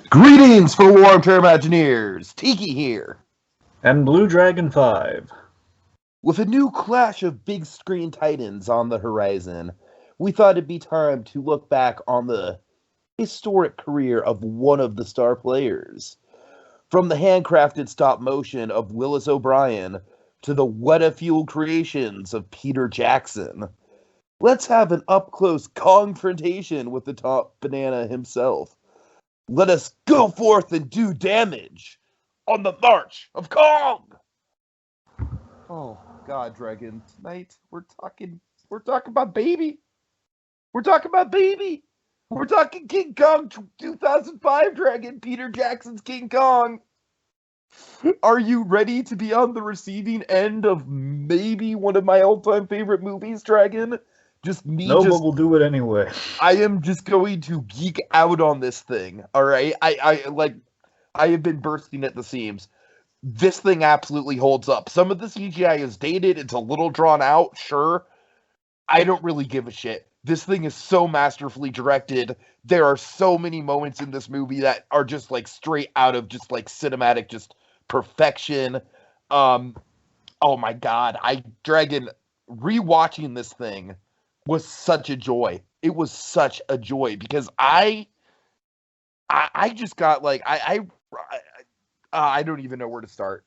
Greetings, for warm-term Imagineers! Tiki here! And Blue Dragon 5. With a new clash of big screen titans on the horizon, we thought it'd be time to look back on the historic career of one of the star players. From the handcrafted stop motion of Willis O'Brien to the weta-fueled creations of Peter Jackson. Let's have an up-close confrontation with the top banana himself. Let us go forth and do damage on the March of Kong! Oh, God, Dragon. Tonight, we're talking about baby. We're talking about baby. We're talking King Kong 2005, Dragon. Peter Jackson's King Kong. Are you ready to be on the receiving end of maybe one of my all-time favorite movies, Dragon? But we'll do it anyway. I am just going to geek out on this thing, alright? I have been bursting at the seams. This thing absolutely holds up. Some of the CGI is dated, it's a little drawn out, sure. I don't really give a shit. This thing is so masterfully directed. There are so many moments in this movie that are just like straight out of just like cinematic, just perfection. Oh my God. Dragon, rewatching this thing was such a joy. It was such a joy because I just got like I don't even know where to start.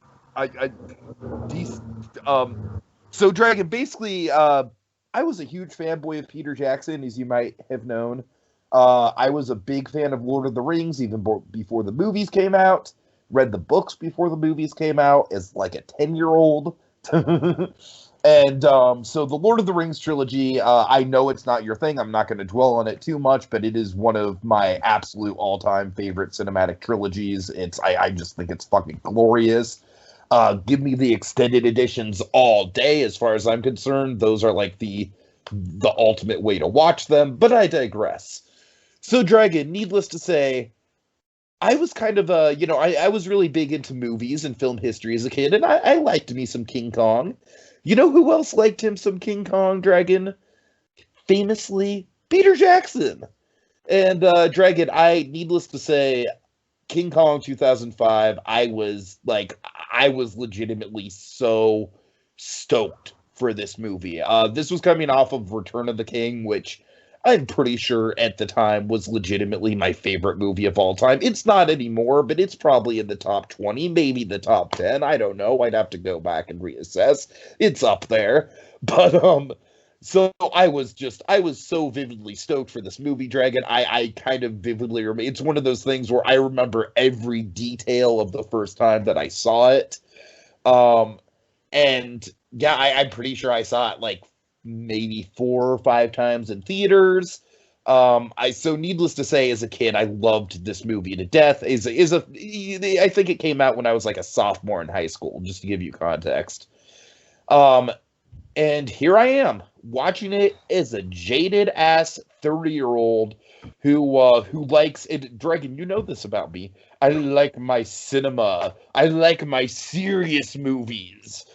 So Dragon, basically, I was a huge fanboy of Peter Jackson, as you might have known. I was a big fan of Lord of the Rings even before the movies came out. Read the books before the movies came out as like a 10-year-old. And so the Lord of the Rings trilogy, I know it's not your thing. I'm not going to dwell on it too much, but it is one of my absolute all-time favorite cinematic trilogies. I just think it's fucking glorious. Give me the extended editions all day, as far as I'm concerned. Those are like the ultimate way to watch them, but I digress. So Dragon, needless to say, I was kind of I was really big into movies and film history as a kid, and I liked me some King Kong. You know who else liked him some King Kong, Dragon? Famously, Peter Jackson. And Dragon, needless to say, King Kong 2005, I was legitimately so stoked for this movie. This was coming off of Return of the King, which I'm pretty sure at the time was legitimately my favorite movie of all time. It's not anymore, but it's probably in the top 20, maybe the top 10. I don't know. I'd have to go back and reassess. It's up there. But so I was so vividly stoked for this movie, Dragon. I kind of vividly remember. It's one of those things where I remember every detail of the first time that I saw it. And yeah, I'm pretty sure I saw it like maybe 4 or 5 times in theaters. So needless to say, as a kid, I loved this movie to death. I think it came out when I was like a sophomore in high school, just to give you context. And here I am watching it as a jaded ass 30-year-old who likes it. Dragon, you know this about me. I like my cinema. I like my serious movies.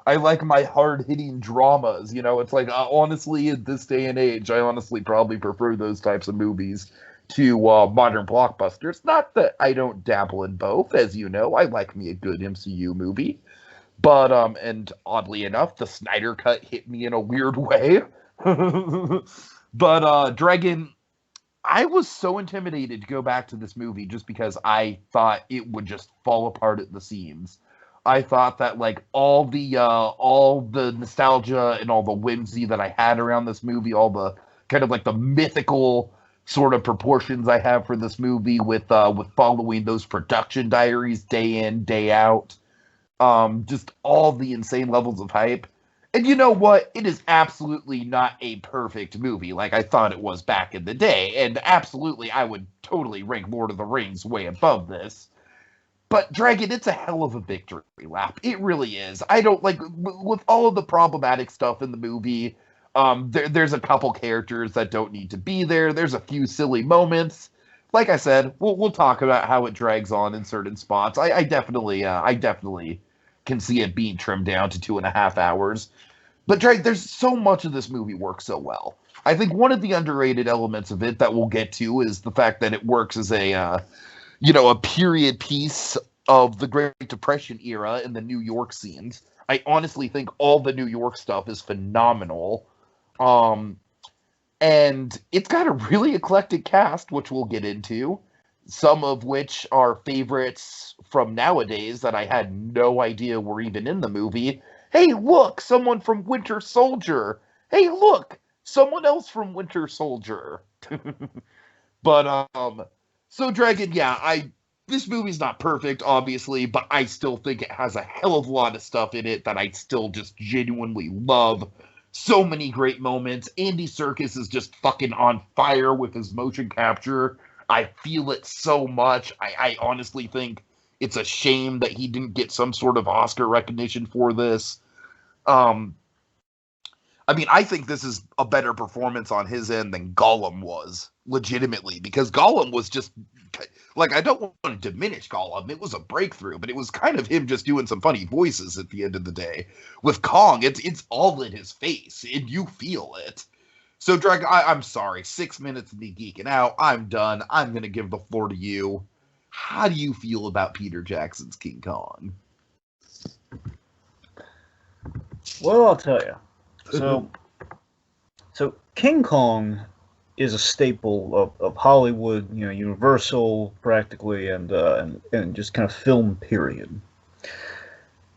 I like my hard-hitting dramas. It's like, honestly, in this day and age, I honestly probably prefer those types of movies to modern blockbusters. Not that I don't dabble in both, as you know. I like me a good MCU movie. But, and oddly enough, the Snyder Cut hit me in a weird way. But, Dragon, I was so intimidated to go back to this movie just because I thought it would just fall apart at the seams. I thought that like all the nostalgia and all the whimsy that I had around this movie, all the kind of like the mythical sort of proportions I have for this movie with following those production diaries day in, day out, just all the insane levels of hype. And you know what? It is absolutely not a perfect movie like I thought it was back in the day. And absolutely, I would totally rank Lord of the Rings way above this. But Dragon, it's a hell of a victory lap. It really is. I don't like with all of the problematic stuff in the movie. There's a couple characters that don't need to be there. There's a few silly moments. Like I said, we'll talk about how it drags on in certain spots. I definitely can see it being trimmed down to 2.5 hours. But Drake, there's so much of this movie works so well. I think one of the underrated elements of it that we'll get to is the fact that it works as a period piece of the Great Depression era in the New York scenes. I honestly think all the New York stuff is phenomenal. And it's got a really eclectic cast, which we'll get into. Some of which are favorites from nowadays that I had no idea were even in the movie. Hey, look, someone from Winter Soldier. Hey, look, someone else from Winter Soldier. But, so Dragon, this movie's not perfect, obviously, but I still think it has a hell of a lot of stuff in it that I still just genuinely love. So many great moments. Andy Serkis is just fucking on fire with his motion capture. I feel it so much. I honestly think it's a shame that he didn't get some sort of Oscar recognition for this. I think this is a better performance on his end than Gollum was, legitimately, because Gollum was just, like, I don't want to diminish Gollum. It was a breakthrough, but it was kind of him just doing some funny voices at the end of the day. With Kong, it's all in his face, and you feel it. So, Drag, I'm sorry. 6 minutes of me geeking out. I'm done. I'm going to give the floor to you. How do you feel about Peter Jackson's King Kong? Well, I'll tell you. So King Kong is a staple of Hollywood, Universal practically, and just kind of film period.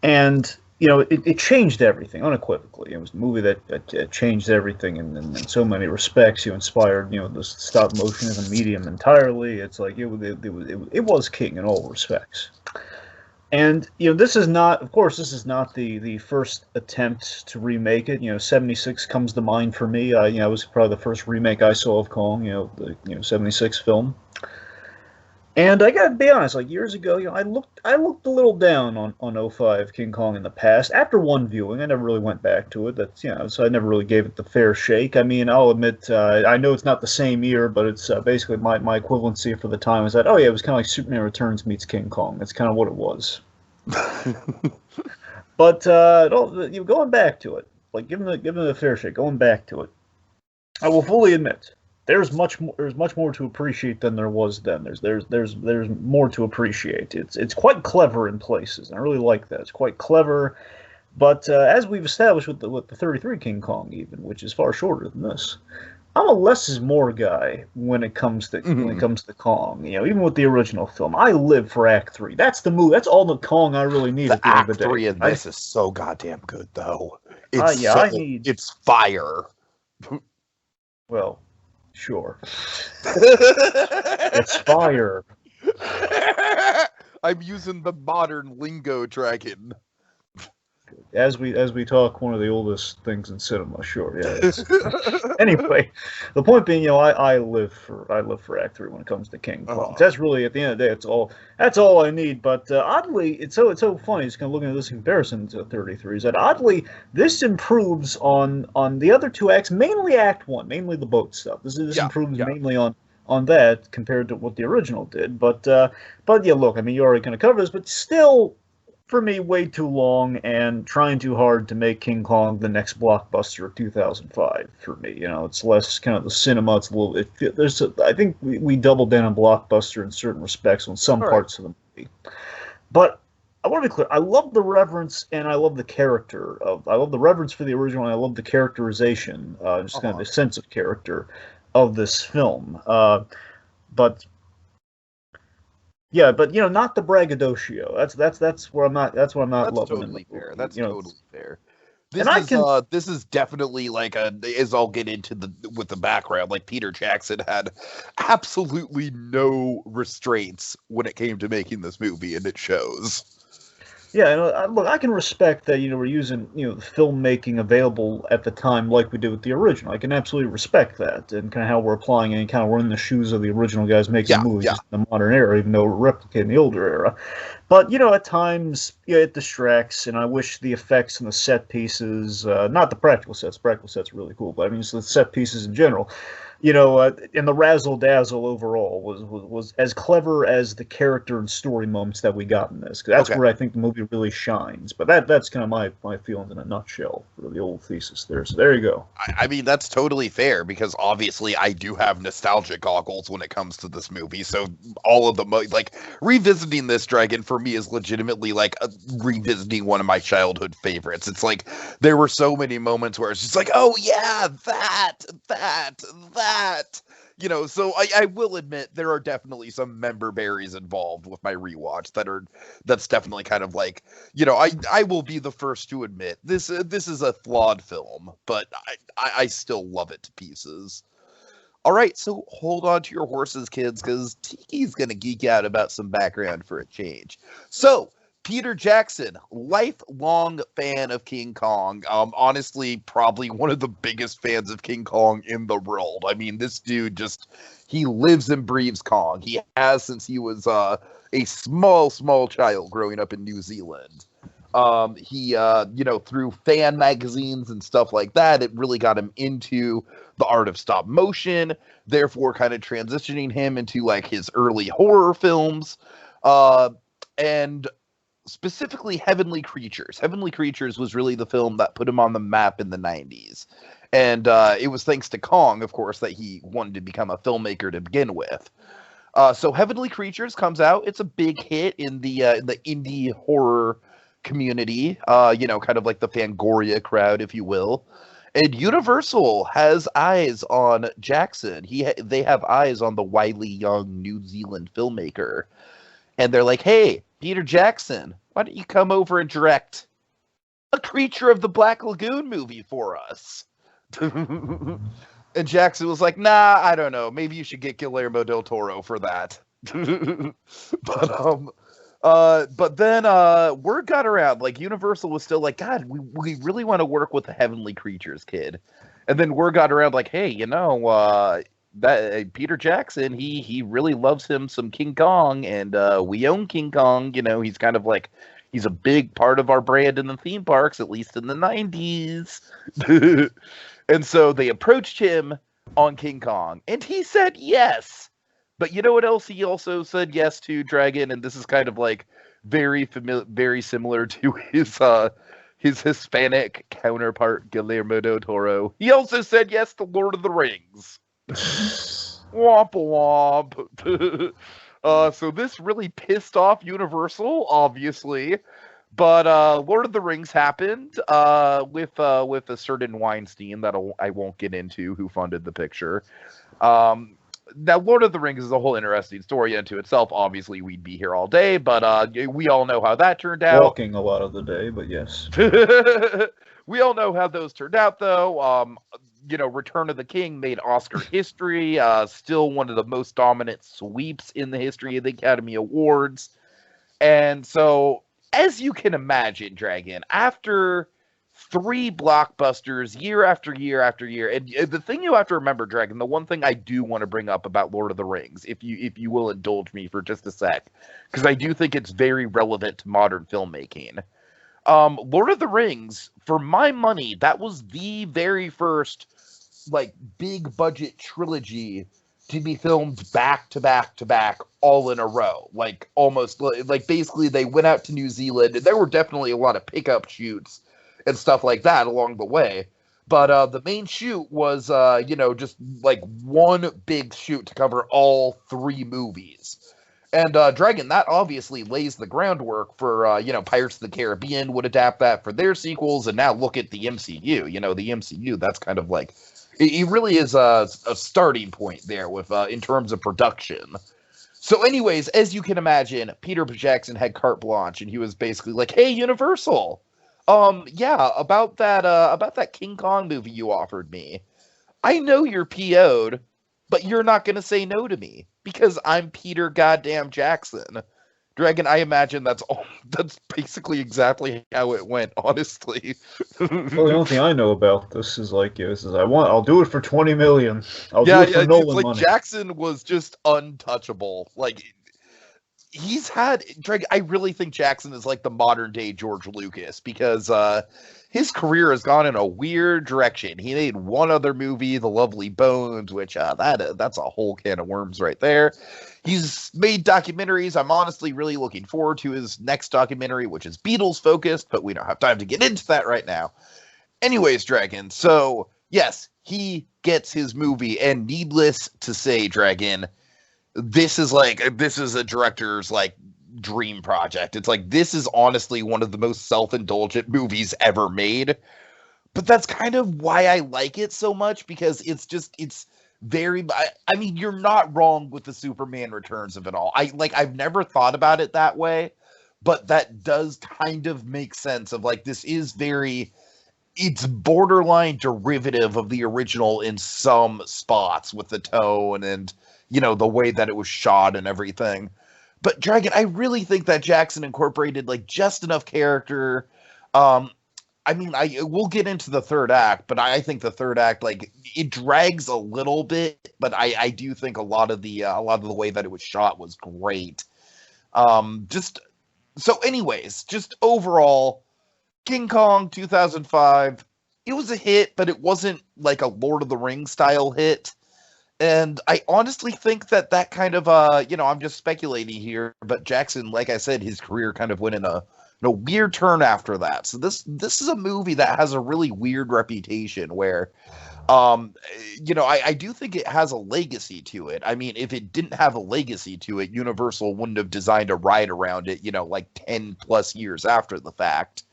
And it changed everything unequivocally. It was a movie that changed everything in so many respects. Inspired the stop motion as a medium entirely. It's like it was king in all respects. And this is not the first attempt to remake it. 76 comes to mind for me. It was probably the first remake I saw of Kong. The 76 film. And I gotta be honest, like years ago, I looked a little down on 05 King Kong in the past. After one viewing, I never really went back to it. That's so I never really gave it the fair shake. I mean, I'll admit, I know it's not the same year, but it's basically my equivalency for the time is that it was kind of like Superman Returns meets King Kong. That's kind of what it was. But going back to it, like giving it a fair shake, going back to it, I will fully admit. There's much more to appreciate than there was then. There's more to appreciate. It's quite clever in places, and I really like that. It's quite clever, but as we've established with the 33 King Kong, even, which is far shorter than this, I'm a less is more guy when it comes to Kong. Even with the original film, I live for Act 3. That's the movie. That's all the Kong I really need. The Act 3 of this is so goddamn good, though. It's fire. Well. Sure. It's fire. I'm using the modern lingo, Dragon. As we talk, one of the oldest things in cinema. Sure, yeah. Anyway, the point being, I live for Act 3 when it comes to King Kong. That's really, at the end of the day, that's all I need. But oddly, it's so funny. Just kind of looking at this comparison to 33 is that oddly this improves on the other two acts, mainly Act 1, mainly the boat stuff. This improves mainly on that compared to what the original did. But yeah, look, I mean, you already kind of covered this, but still. For me, way too long and trying too hard to make King Kong the next blockbuster of 2005. For me, it's less kind of the cinema. It's a little. I think we doubled down on blockbuster in certain respects on some parts of the movie. But I want to be clear. I love the reverence and I love the character I love the reverence for the original. And I love the characterization, just kind of the sense of character of this film. But. Yeah, but not the braggadocio. That's where I'm not. That's what I'm not loving. Totally fair. That's totally fair. This is definitely like as I'll get into with the background. Like Peter Jackson had absolutely no restraints when it came to making this movie, and it shows. Yeah, look, I can respect that. We're using the filmmaking available at the time, like we did with the original. I can absolutely respect that, and kind of how we're applying it, and kind of we're in the shoes of the original guys making movies in the modern era, even though we're replicating the older era. But, you know, at times, yeah, it distracts, and I wish the effects and the set pieces, not the practical sets are really cool, but I mean, just the set pieces in general, you know, and the razzle-dazzle overall was as clever as the character and story moments that we got in this. 'Cause that's where I think the movie really shines. But that's kind of my feelings in a nutshell for the old thesis there. So there you go. I mean, that's totally fair, because obviously I do have nostalgia goggles when it comes to this movie. So all of the, like, revisiting this, Dragon, for me is legitimately like revisiting one of my childhood favorites. It's like, there were so many moments where it's just like, oh yeah, that. You know, so I will admit there are definitely some member berries involved with my rewatch that's definitely kind of like, you know, I will be the first to admit this is a flawed film, but I still love it to pieces. All right, so hold on to your horses, kids, because Tiki's gonna geek out about some background for a change. So, Peter Jackson, lifelong fan of King Kong. Honestly, probably one of the biggest fans of King Kong in the world. I mean, this dude he lives and breathes Kong. He has since he was a small child growing up in New Zealand. He, you know, through fan magazines and stuff like that, it really got him into the art of stop motion, therefore kind of transitioning him into like his early horror films. And specifically Heavenly Creatures. Heavenly Creatures was really the film that put him on the map in the 90s. And it was thanks to Kong, of course, that he wanted to become a filmmaker to begin with. So Heavenly Creatures comes out. It's a big hit in the indie horror community, you know, kind of like the Fangoria crowd, if you will. And Universal has eyes on Jackson. They have eyes on the wily young New Zealand filmmaker. And they're like, hey, Peter Jackson, why don't you come over and direct a Creature of the Black Lagoon movie for us? And Jackson was like, nah, I don't know. Maybe you should get Guillermo del Toro for that. But then word got around, like Universal was still like, God, we really want to work with the Heavenly Creatures kid. And then word got around like, hey, you know, that Peter Jackson, he really loves him some King Kong, and we own King Kong. You know, he's kind of like, he's a big part of our brand in the theme parks, at least in the 90s. And so they approached him on King Kong, and he said yes. But you know what else he also said yes to, Dragon? And this is kind of like very similar to his Hispanic counterpart, Guillermo del Toro. He also said yes to Lord of the Rings. Womp womp. So this really pissed off Universal, obviously. But Lord of the Rings happened with a certain Weinstein that I won't get into, who funded the picture. Now, Lord of the Rings is a whole interesting story unto itself. Obviously, we'd be here all day, but we all know how that turned out. Walking a lot of the day, but yes. We all know how those turned out, though. You know, Return of the King made Oscar history, still one of the most dominant sweeps in the history of the Academy Awards. And so, as you can imagine, Dragon, after 3 blockbusters, year after year after year, and the thing you have to remember, Dragon, the one thing I do want to bring up about Lord of the Rings, if you will indulge me for just a sec, because I do think it's very relevant to modern filmmaking. Lord of the Rings, for my money, that was the very first like big budget trilogy to be filmed back to back to back all in a row. Like almost like basically they went out to New Zealand, and there were definitely a lot of pickup shoots and stuff like that along the way. But the main shoot was, you know, just like one big shoot to cover all 3 movies. And Dragon, that obviously lays the groundwork for, you know, Pirates of the Caribbean would adapt that for their sequels. And now look at the MCU. You know, the MCU, that's kind of like, it really is a starting point there with in terms of production. So anyways, as you can imagine, Peter Jackson had carte blanche, and he was basically like, hey, Universal, yeah, about that King Kong movie you offered me. I know you're PO'd, but you're not going to say no to me because I'm Peter goddamn Jackson. Dragon, I imagine that's basically exactly how it went, honestly. Well, the only thing I know about this is like, I'll do it for $20 million. I'll do it for Nolan like money. Jackson was just untouchable. Like, he's had Dragon. I really think Jackson is like the modern day George Lucas because his career has gone in a weird direction. He made one other movie, The Lovely Bones, which that's a whole can of worms right there. He's made documentaries. I'm honestly really looking forward to his next documentary, which is Beatles focused, but we don't have time to get into that right now. Anyways, Dragon. So yes, he gets his movie, and needless to say, Dragon, this is a director's like dream project. It's like, this is honestly one of the most self-indulgent movies ever made. But that's kind of why I like it so much, because it's very, I mean, you're not wrong with the Superman Returns of it all. I've never thought about it that way, but that does kind of make sense of like, this is it's borderline derivative of the original in some spots with the tone and, you know, the way that it was shot and everything. But Dragon, I really think that Jackson incorporated like just enough character. I mean, we'll get into the third act, but I think the third act, like, it drags a little bit, but I do think a lot of the way that it was shot was great. Just overall, King Kong 2005, it was a hit, but it wasn't like a Lord of the Rings style hit. And I honestly think that kind of, I'm just speculating here, but Jackson, like I said, his career kind of went in a weird turn after that. So this is a movie that has a really weird reputation where, I do think it has a legacy to it. I mean, if it didn't have a legacy to it, Universal wouldn't have designed a ride around it, like 10 plus years after the fact.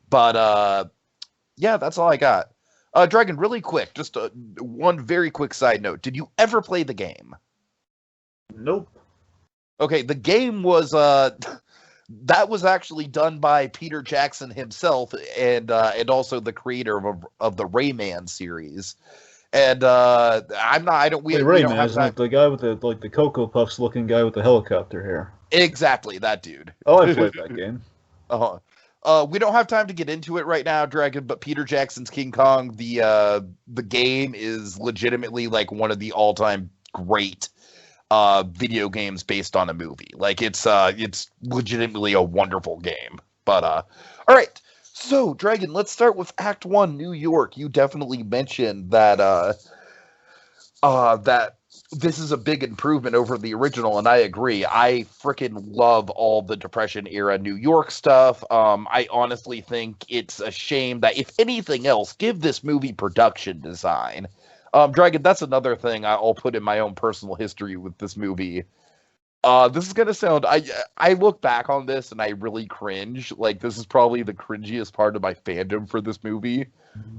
But, yeah, that's all I got. Dragon, really quick, just one very quick side note. Did you ever play the game? Nope. Okay, the game was that was actually done by Peter Jackson himself, and also the creator of the Rayman series. And we Rayman don't have isn't the guy with the Cocoa Puffs looking guy with the helicopter hair. Exactly, that dude. Oh, I played that game. We don't have time to get into it right now, Dragon, but Peter Jackson's King Kong, the game is legitimately like one of the all-time great video games based on a movie. Like, it's legitimately a wonderful game. But all right. So, Dragon, let's start with Act 1, New York. You definitely mentioned that that this is a big improvement over the original, and I agree. I freaking love all the Depression era New York stuff. I honestly think it's a shame that, if anything else, give this movie production design. Dragon, that's another thing I'll put in my own personal history with this movie. This is gonna sound, I look back on this and I really cringe. Like, this is probably the cringiest part of my fandom for this movie.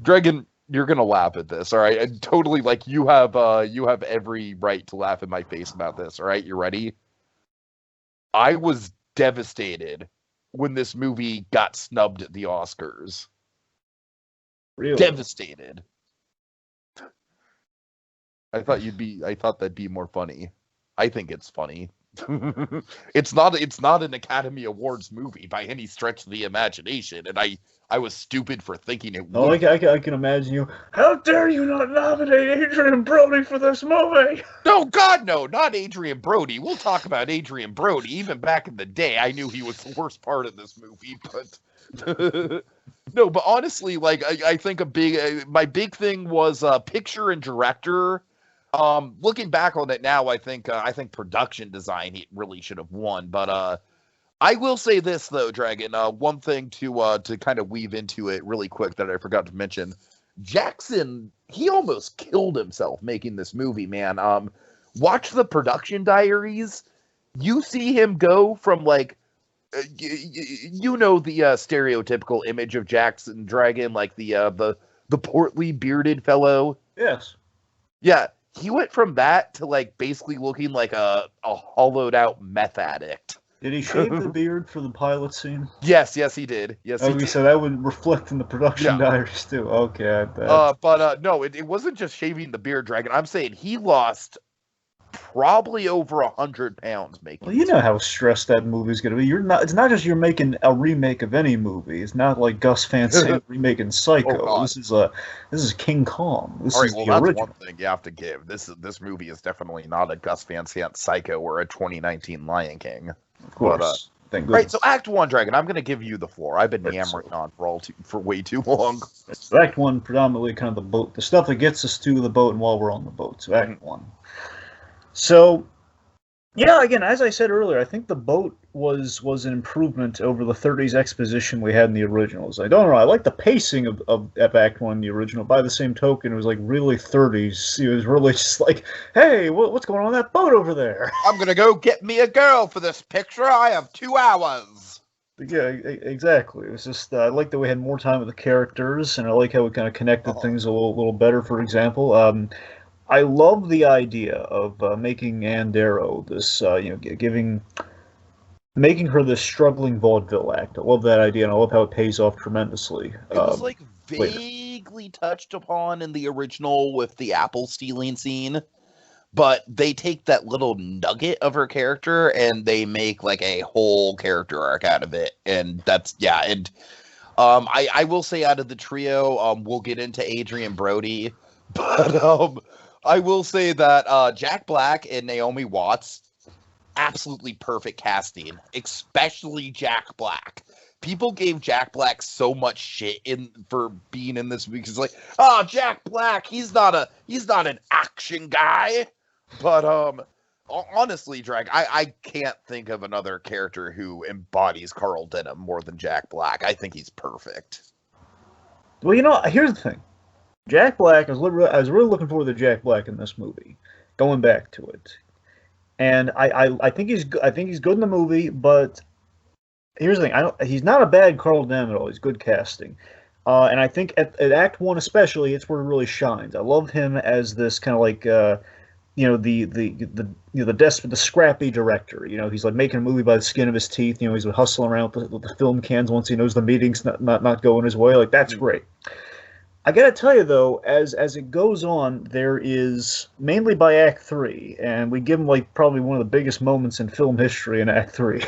Dragon, you're gonna laugh at this, all right? And totally, like, you have every right to laugh in my face about this, all right? You ready? I was devastated when this movie got snubbed at the Oscars. Really? Devastated. I thought that'd be more funny. I think it's funny. It's not an Academy Awards movie by any stretch of the imagination, and I was stupid for thinking it would. Oh, I can imagine you. How dare you not nominate Adrian Brody for this movie? No, God, no, not Adrian Brody. We'll talk about Adrian Brody. Even back in the day, I knew he was the worst part of this movie, but no. But honestly, like, I think my big thing was picture and director. Looking back on it now, I think production design he really should have won. But I will say this though, Dragon. One thing to kind of weave into it really quick that I forgot to mention. Jackson, he almost killed himself making this movie, man. Watch the production diaries. You see him go from like, the stereotypical image of Jackson, Dragon, like the portly bearded fellow. Yes. Yeah. He went from that to like basically looking like a hollowed out meth addict. Did he shave the beard for the pilot scene? Yes, he did. Yes, he did. So that would reflect in the production diaries too. Okay. But no, it wasn't just shaving the beard, Dragon. I'm saying he lost probably over 100 pounds making. Well, you know how stressed that movie's gonna be. It's not just you're making a remake of any movie. It's not like Gus Van Sant remaking Psycho. Oh, this is King Kong. This is the that's original. one thing you have to give. This movie is definitely not a Gus Van Sant Psycho or a 2019 Lion King. Of course. Thank goodness. Right, so Act 1, Dragon, I'm going to give you the floor. I've been yammering on for way too long. So Act 1, predominantly kind of the boat, the stuff that gets us to the boat and while we're on the boat. So Act 1. So, yeah, again, as I said earlier, I think the boat was an improvement over the 30s exposition we had in the originals. I don't know, I like the pacing of Act 1 in the original. By the same token, it was like really 30s. It was really just like, hey, what's going on that boat over there? I'm going to go get me a girl for this picture. I have 2 hours. Yeah, exactly. It was just, I like that we had more time with the characters, and I like how we kind of connected things a little better, for example. I love the idea of making Ann Darrow this, making her this struggling vaudeville act. I love that idea, and I love how it pays off tremendously. It was like vaguely touched upon in the original with the apple stealing scene, but they take that little nugget of her character and they make like a whole character arc out of it, and that's and I will say out of the trio, we'll get into Adrian Brody, but I will say that Jack Black and Naomi Watts, absolutely perfect casting, especially Jack Black. People gave Jack Black so much shit for being in this movie. It's like, oh, Jack Black, he's not an action guy. But honestly, Drag, I can't think of another character who embodies Carl Denham more than Jack Black. I think he's perfect. Well, here's the thing. Jack Black, I was really looking forward to Jack Black in this movie, going back to it, and I think he's good in the movie. But here's the thing: he's not a bad Carl Denham at all. He's good casting, and I think at Act 1 especially, it's where it really shines. I love him as this kind of like the scrappy director. He's like making a movie by the skin of his teeth. He's hustling around with the film cans once he knows the meeting's not going his way. Like, that's great. I gotta tell you though, as it goes on, there is, mainly by Act 3, and we give him like probably one of the biggest moments in film history in Act 3.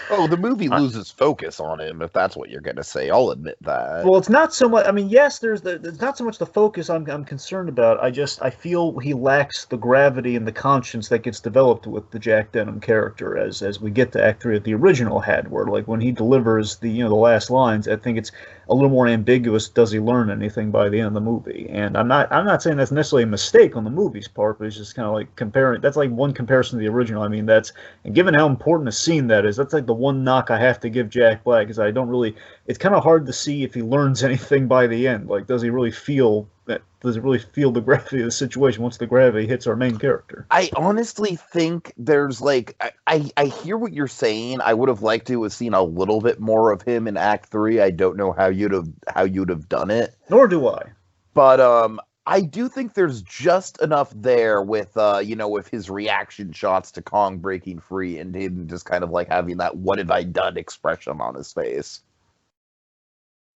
Oh, the movie loses focus on him, if that's what you're going to say. I'll admit that. Well, it's not so much. I mean, yes, there's not so much the focus I'm concerned about. I feel he lacks the gravity and the conscience that gets developed with the Jack Denham character as we get to Act 3 that the original had, where like when he delivers the last lines, I think it's a little more ambiguous. Does he learn anything by the end of the movie? And I'm not saying that's necessarily a mistake on the movie's part, but it's just kind of like comparing. That's like one comparison to the original. I mean, and given how important a scene that is, that's like the one knock I have to give Jack Black, is I don't really. It's kind of hard to see if he learns anything by the end. Like, does he really feel that? Does it really feel the gravity of the situation once the gravity hits our main character? I honestly think there's like I hear what you're saying. I would have liked to have seen a little bit more of him in Act 3. I don't know how you'd have done it. Nor do I. But I do think there's just enough there with with his reaction shots to Kong breaking free and him just kind of like having that "what have I done" expression on his face.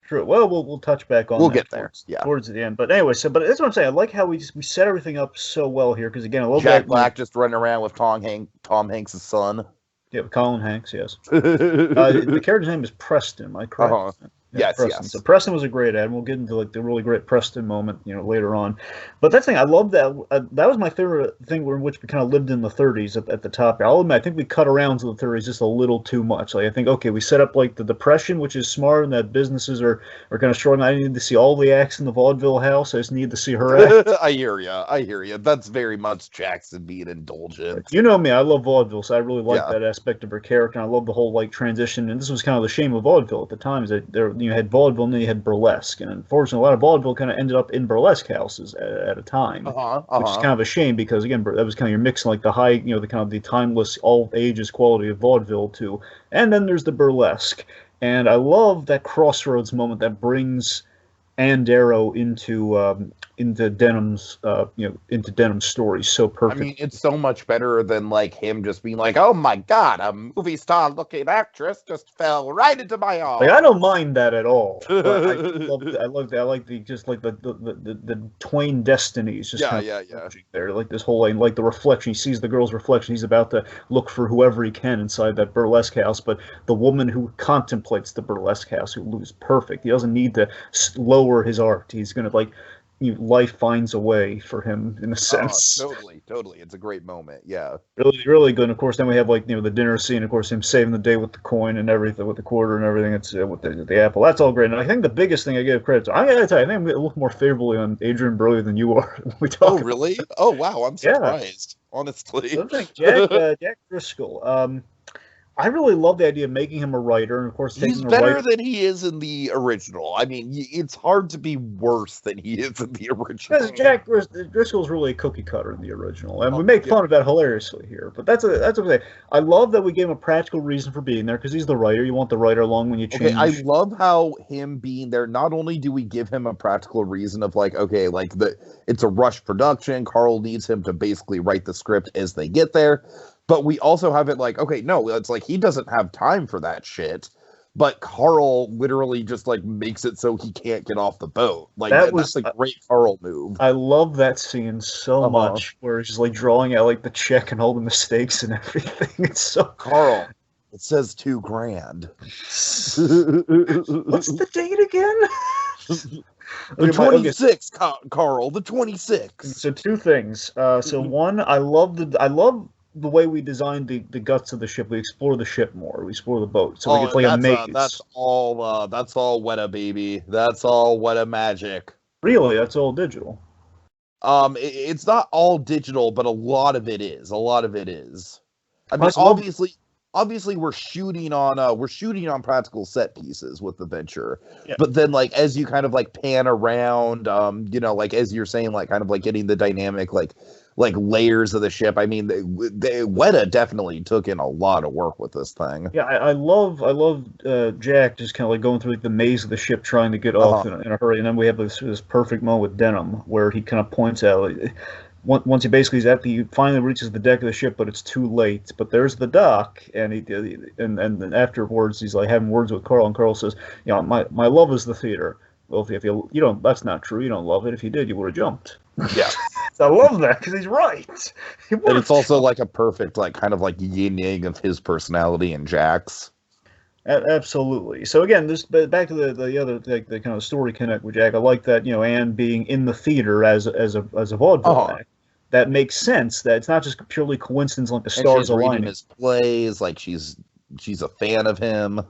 True. Well, we'll touch back on. We'll get there. Towards the end. But anyway, but that's what I'm saying. I like how we set everything up so well here, because again, I love Jack Black just running around with Tom Hanks' son. Yeah, Colin Hanks. Yes. The character's name is Preston. Am I correct? Uh-huh. Yes, Preston. yes. So Preston was a great ad. We'll get into like the really great Preston moment, later on. But that's the thing. I love that. That was my favorite thing, which we kind of lived in the 30s at the top. I'll admit, I think we cut around to the 30s just a little too much. Like, I think, okay, we set up like the Depression, which is smart, and that businesses are kind of struggling. I need to see all the acts in the vaudeville house. I just need to see her act. I hear you. That's very much Jackson being indulgent. You know me. I love vaudeville, so I really like that aspect of her character. And I love the whole like transition. And this was kind of the shame of vaudeville at the time, is that you had vaudeville and then you had burlesque, and unfortunately a lot of vaudeville kind of ended up in burlesque houses at a time, which is kind of a shame, because again, that was kind of your mix, like the high, the kind of the timeless, all ages quality of vaudeville too, and then there's the burlesque, and I love that crossroads moment that brings Ann Darrow into Denham's into Denham's story so perfect. I mean, it's so much better than like him just being like, "Oh my God, a movie star looking actress just fell right into my arms." Like, I don't mind that at all. But I love that. I like the twain destinies. Just there, like this whole like the reflection. He sees the girl's reflection. He's about to look for whoever he can inside that burlesque house, but the woman who contemplates the burlesque house, who is perfect. He doesn't need to lower his art. He's gonna like. life finds a way for him in a sense. Totally. It's a great moment. Yeah. Really, really good. And of course, then we have like the dinner scene. Of course, him saving the day with the coin and everything, with the quarter and everything. It's with the apple. That's all great. And I think the biggest thing I give credit to, I gotta tell you, I think I'm a little more favorably on Adrian Brody than you are when we talk. Oh, really? Oh, wow. I'm surprised. Honestly. So Jack Driscoll. I really love the idea of making him a writer, and of course, he's better than he is in the original. I mean, it's hard to be worse than he is in the original. Because Jack Driscoll's really a cookie cutter in the original, and we make fun of that hilariously here. But that's okay. I love that we gave him a practical reason for being there, because he's the writer. You want the writer along when you change. Okay, I love how him being there. Not only do we give him a practical reason of like, okay, like it's a rush production. Carl needs him to basically write the script as they get there. But we also have it like, okay, no, it's like he doesn't have time for that shit. But Carl literally just like makes it so he can't get off the boat. Like that's a great Carl move. I love that scene so much, where he's just like drawing out like the check and all the mistakes and everything. It's so Carl. It says $2,000. What's the date again? The 26, Carl. The 26. So two things. So one, I love the way we designed the guts of the ship. We explore the ship more. We explore the boat. So we get like a maze. That's all Weta, baby. That's all Weta magic. Really? That's all digital? It's not all digital, but a lot of it is. I mean, obviously we're shooting on practical set pieces with the Venture. Yeah. But then like as you kind of like pan around, like as you're saying, like kind of like getting the dynamic like layers of the ship. I mean, Weta definitely took in a lot of work with this thing. Yeah, I love Jack just kind of like going through like the maze of the ship trying to get off in a hurry, and then we have this perfect moment with Denim where he kind of points out. Once he basically he finally reaches the deck of the ship, but it's too late. But there's the dock, and and then afterwards he's like having words with Carl, and Carl says, my love is the theater. Well, if you don't, that's not true. You don't love it. If you did, you would have jumped. Yeah. I love that because he's right. And it's also like a perfect, like kind of like yin yang of his personality and Jack's. Absolutely. So again, back to the other the kind of story connect with Jack. I like that Anne being in the theater as a vaudeville act. That makes sense. That it's not just purely coincidence, like the stars aligning. His plays, like she's a fan of him.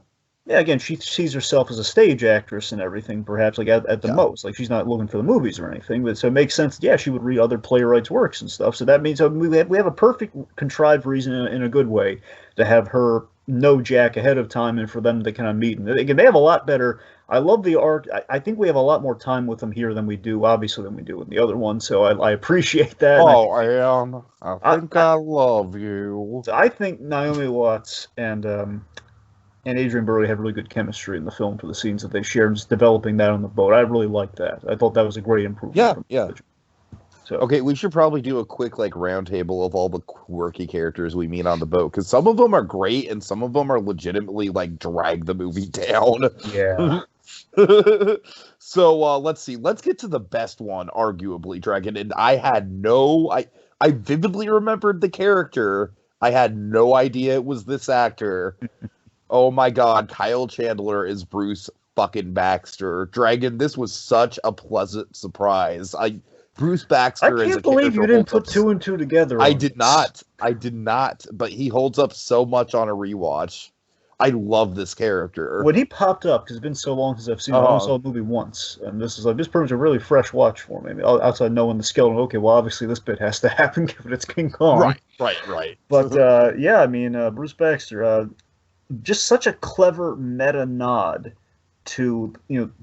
Yeah, again, she sees herself as a stage actress and everything, perhaps, like at the most. Like, she's not looking for the movies or anything, but so it makes sense. Yeah, she would read other playwrights' works and stuff. So that means we have a perfect contrived reason in a good way to have her know Jack ahead of time and for them to kind of meet. And again, they have a lot better. I love the arc. I think we have a lot more time with them here than we do, obviously, than we do with the other one. So I appreciate that. Oh, Anne, I think I love you. So I think Naomi Watts and Adrian Brody had really good chemistry in the film for the scenes that they shared, just developing that on the boat. I really liked that. I thought that was a great improvement. Yeah. So okay, we should probably do a quick like roundtable of all the quirky characters we meet on the boat, because some of them are great and some of them are legitimately like drag the movie down. Yeah. So let's see. Let's get to the best one, arguably, Dragon. And I vividly remembered the character. I had no idea it was this actor. Oh my God, Kyle Chandler is Bruce fucking Baxter. Dragon, this was such a pleasant surprise. Bruce Baxter I can't believe you didn't put two and two together. I did not, but he holds up so much on a rewatch. I love this character. When he popped up, because it's been so long since I've seen him, I only saw the movie once, and this is pretty much a really fresh watch for me. Outside knowing the skeleton, okay, well, obviously this bit has to happen given it's King Kong. Right. But yeah, I mean, Bruce Baxter, just such a clever meta nod to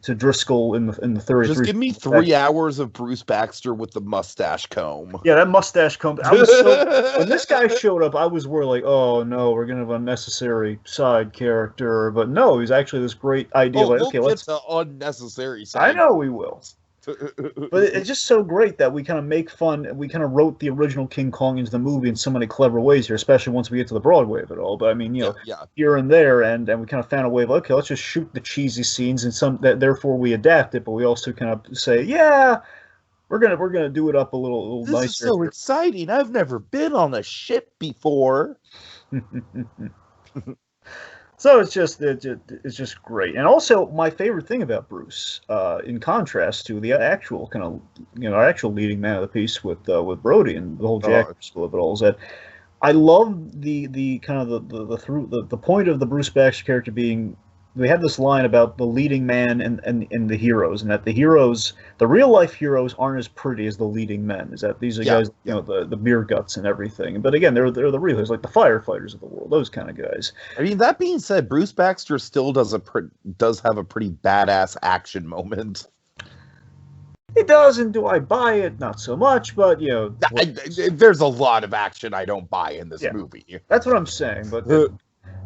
Driscoll in the 33. Just give me 3 hours of Bruce Baxter with the mustache comb. Yeah, that mustache comb. When this guy showed up, I was worried, like, oh no, we're gonna have an unnecessary side character. But no, he's actually this great idea. Let's get to unnecessary side. I know we will. But it's just so great that we kind of make fun. We kind of wrote the original King Kong into the movie in so many clever ways here, especially once we get to the Broadway of it all. But I mean, here and there, and we kind of found a way of, okay, let's just shoot the cheesy scenes, and therefore we adapt it. But we also kind of say, yeah, we're gonna do it up a little nicer. This is so exciting! I've never been on a ship before. So it's just great. And also, my favorite thing about Bruce, in contrast to the actual kind of our actual leading man of the piece with Brody and the whole Jack school of it all, is that I love the kind of the point of the Bruce Baxter character being. We have this line about the leading man and the heroes, and that the heroes, the real life heroes, aren't as pretty as the leading men. Is that these are guys, the beer guts and everything. But again, they're the real heroes, like the firefighters of the world, those kind of guys. I mean, that being said, Bruce Baxter still does have a pretty badass action moment. He does, and do I buy it? Not so much, but there's a lot of action I don't buy in this movie. That's what I'm saying,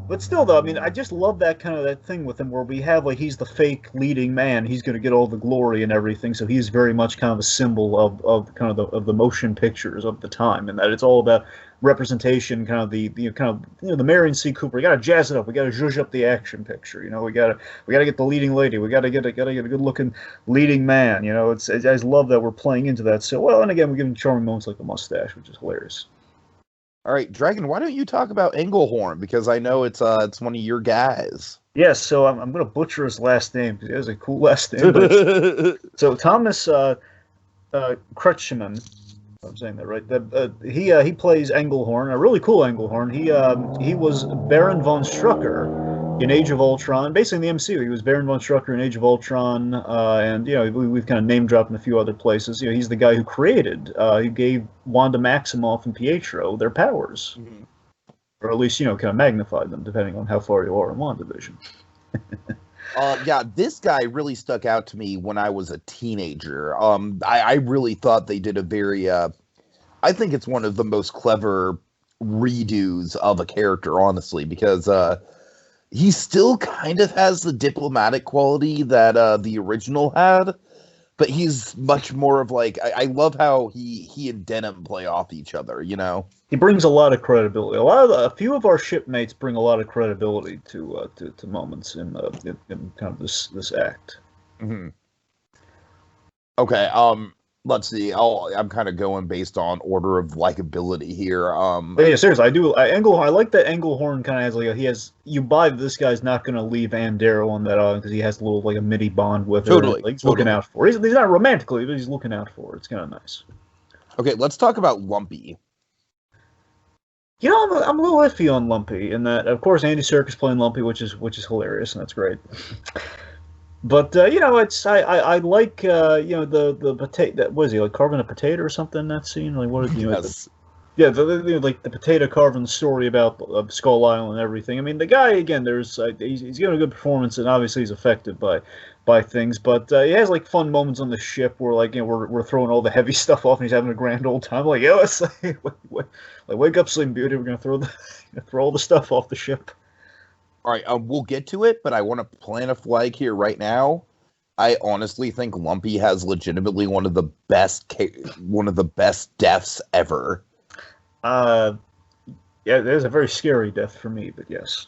But still, though, I mean, I just love that kind of that thing with him where we have, like, he's the fake leading man. He's going to get all the glory and everything. So he's very much kind of a symbol of kind of the motion pictures of the time, and that it's all about representation, kind of the Marion C. Cooper. We got to jazz it up. We got to zhuzh up the action picture. We got to get the leading lady. We got to get a good looking leading man. I just love that we're playing into that so well. And again, we give him charming moments like the mustache, which is hilarious. All right, Dragon, why don't you talk about Englehorn? Because I know it's one of your guys. Yes, so I'm going to butcher his last name because he has a cool last name. So Thomas Kretschmann, if I'm saying that right. He plays Englehorn, a really cool Englehorn. He was Baron von Strucker in Age of Ultron, basically in the MCU. He was Baron von Strucker in Age of Ultron, and we've kind of name dropped in a few other places. He's the guy who created, he gave Wanda Maximoff and Pietro their powers, or at least kind of magnified them, depending on how far you are in WandaVision. This guy really stuck out to me when I was a teenager. I really thought they did a very, I think it's one of the most clever redos of a character, honestly, because he still kind of has the diplomatic quality that the original had, but he's much more of like, I love how he and Denim play off each other, He brings a lot of credibility. A few of our shipmates bring a lot of credibility to moments in kind of this act. Mm-hmm. Okay, let's see. I'm kind of going based on order of likability here. But yeah, seriously, I like that Englehorn kind of has like you buy this guy's not going to leave Ann Darrow on that island because he has a little like a midi bond with her. Totally, like, he's looking out for her. He's not romantically, but he's looking out for her. It's kind of nice. Okay, let's talk about Lumpy. I'm a little iffy on Lumpy in that, of course, Andy Serkis playing Lumpy, which is hilarious and that's great. But it's I like the potato. What is he like carving a potato or something in that scene? Like what? Yes. Like the potato carving story about Skull Island and everything. I mean, the guy again. There's he's giving a good performance and obviously he's affected by things. But he has like fun moments on the ship where like we're throwing all the heavy stuff off and he's having a grand old time. Like it's like wake up, Slim Beauty. We're gonna throw all the stuff off the ship. All right, we'll get to it, but I want to plant a flag here right now. I honestly think Lumpy has legitimately one of the best deaths ever. Yeah, there's a very scary death for me, but yes.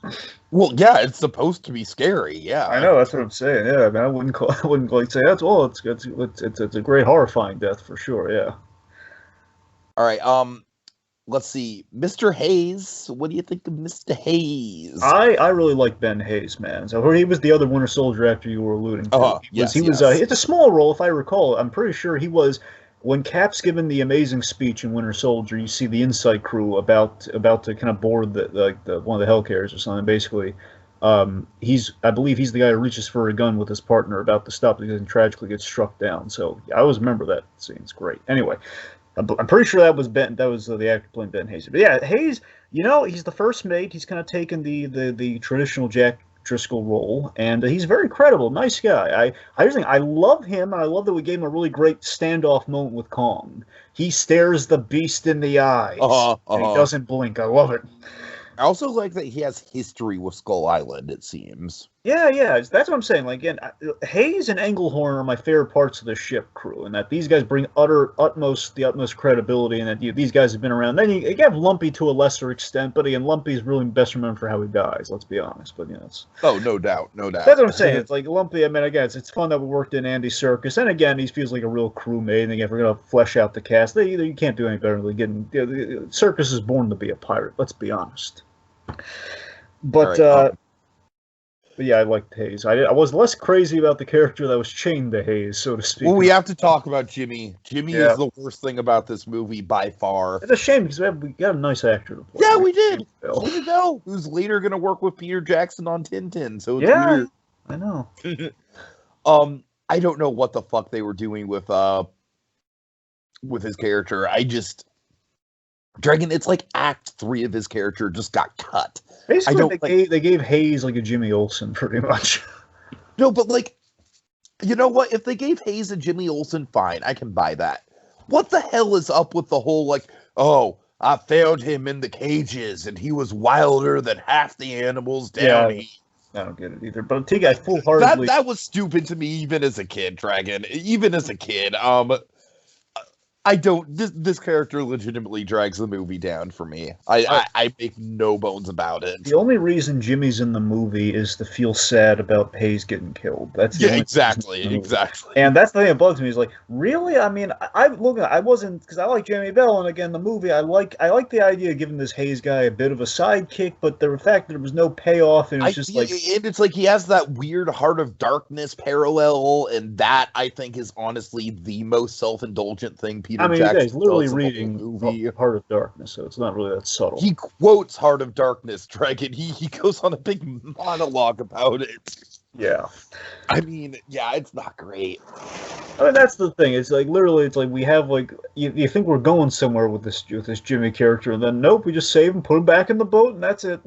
Well, yeah, it's supposed to be scary. Yeah, I know that's what I'm saying. Yeah, I mean, I wouldn't quite say that's all. It's a great horrifying death for sure. Yeah. All right. Let's see, Mr. Hayes. What do you think of Mr. Hayes? I really like Ben Hayes, man. So he was the other Winter Soldier actor you were alluding to. Yes. It's a small role, if I recall. I'm pretty sure he was when Cap's given the amazing speech in Winter Soldier. You see the Insight crew about to kind of board the one of the Hellcarriers or something. Basically, I believe he's the guy who reaches for a gun with his partner about to stop because he tragically gets struck down. So I always remember that scene. It's great. Anyway. I'm pretty sure that was Ben. That was the actor playing Ben Hayes. But yeah, Hayes. He's the first mate. He's kind of taken the traditional Jack Driscoll role, and he's very credible. Nice guy. I just think I love him, and I love that we gave him a really great standoff moment with Kong. He stares the beast in the eyes, and he doesn't blink. I love it. I also like that he has history with Skull Island, it seems. Yeah, that's what I'm saying. Like, again, Hayes and Englehorn are my favorite parts of the ship crew, and that these guys bring the utmost credibility, and that these guys have been around. Then you have Lumpy to a lesser extent, but again, Lumpy's really best remembered for how he dies. Let's be honest, but it's no doubt. That's what I'm saying. It's like Lumpy. I mean, again, it's fun that we worked in Andy Serkis, and again, he feels like a real crewmate. And again, if we're gonna flesh out the cast, you can't do any better than getting Serkis is born to be a pirate. Let's be honest. But But yeah, I liked Hayes. I was less crazy about the character that was chained to Hayes, so to speak. Well, we have to talk about Jimmy. Jimmy Yeah. is the worst thing about this movie by far. It's a shame because we got a nice actor to play. Yeah, we did. Look at Bell, who's later going to work with Peter Jackson on Tintin. So it's Yeah, weird. I know. I don't know what the fuck they were doing with his character. Dragon, it's like Act 3 of his character just got cut. Basically, they gave Hayes like a Jimmy Olsen, pretty much. No, but like, you know what? If they gave Hayes a Jimmy Olsen, fine, I can buy that. What the hell is up with the whole like, oh, I found him in the cages and he was wilder than half the animals down here. I don't get it either. But Tiki, I full-heartedly... That was stupid to me even as a kid, Dragon. Even as a kid. This character legitimately drags the movie down for me. I make no bones about it. The only reason Jimmy's in the movie is to feel sad about Hayes getting killed. That's the only exactly. And that's the thing that bugs me is like, really? I mean, I wasn't, because I like Jamie Bell, and again, the movie, I like the idea of giving this Hayes guy a bit of a sidekick, but the fact that there was no payoff, and it's and it's like he has that weird Heart of Darkness parallel, and that I think is honestly the most self-indulgent thing Peter Jackson he's literally does in the reading movie. Heart of Darkness, so it's not really that subtle. He quotes Heart of Darkness, Dragon. He goes on a big monologue about it. Yeah. I mean, yeah, it's not great. I mean, that's the thing. It's like literally, it's like we have like you think we're going somewhere with this Jimmy character, and then nope, we just save him, put him back in the boat, and that's it.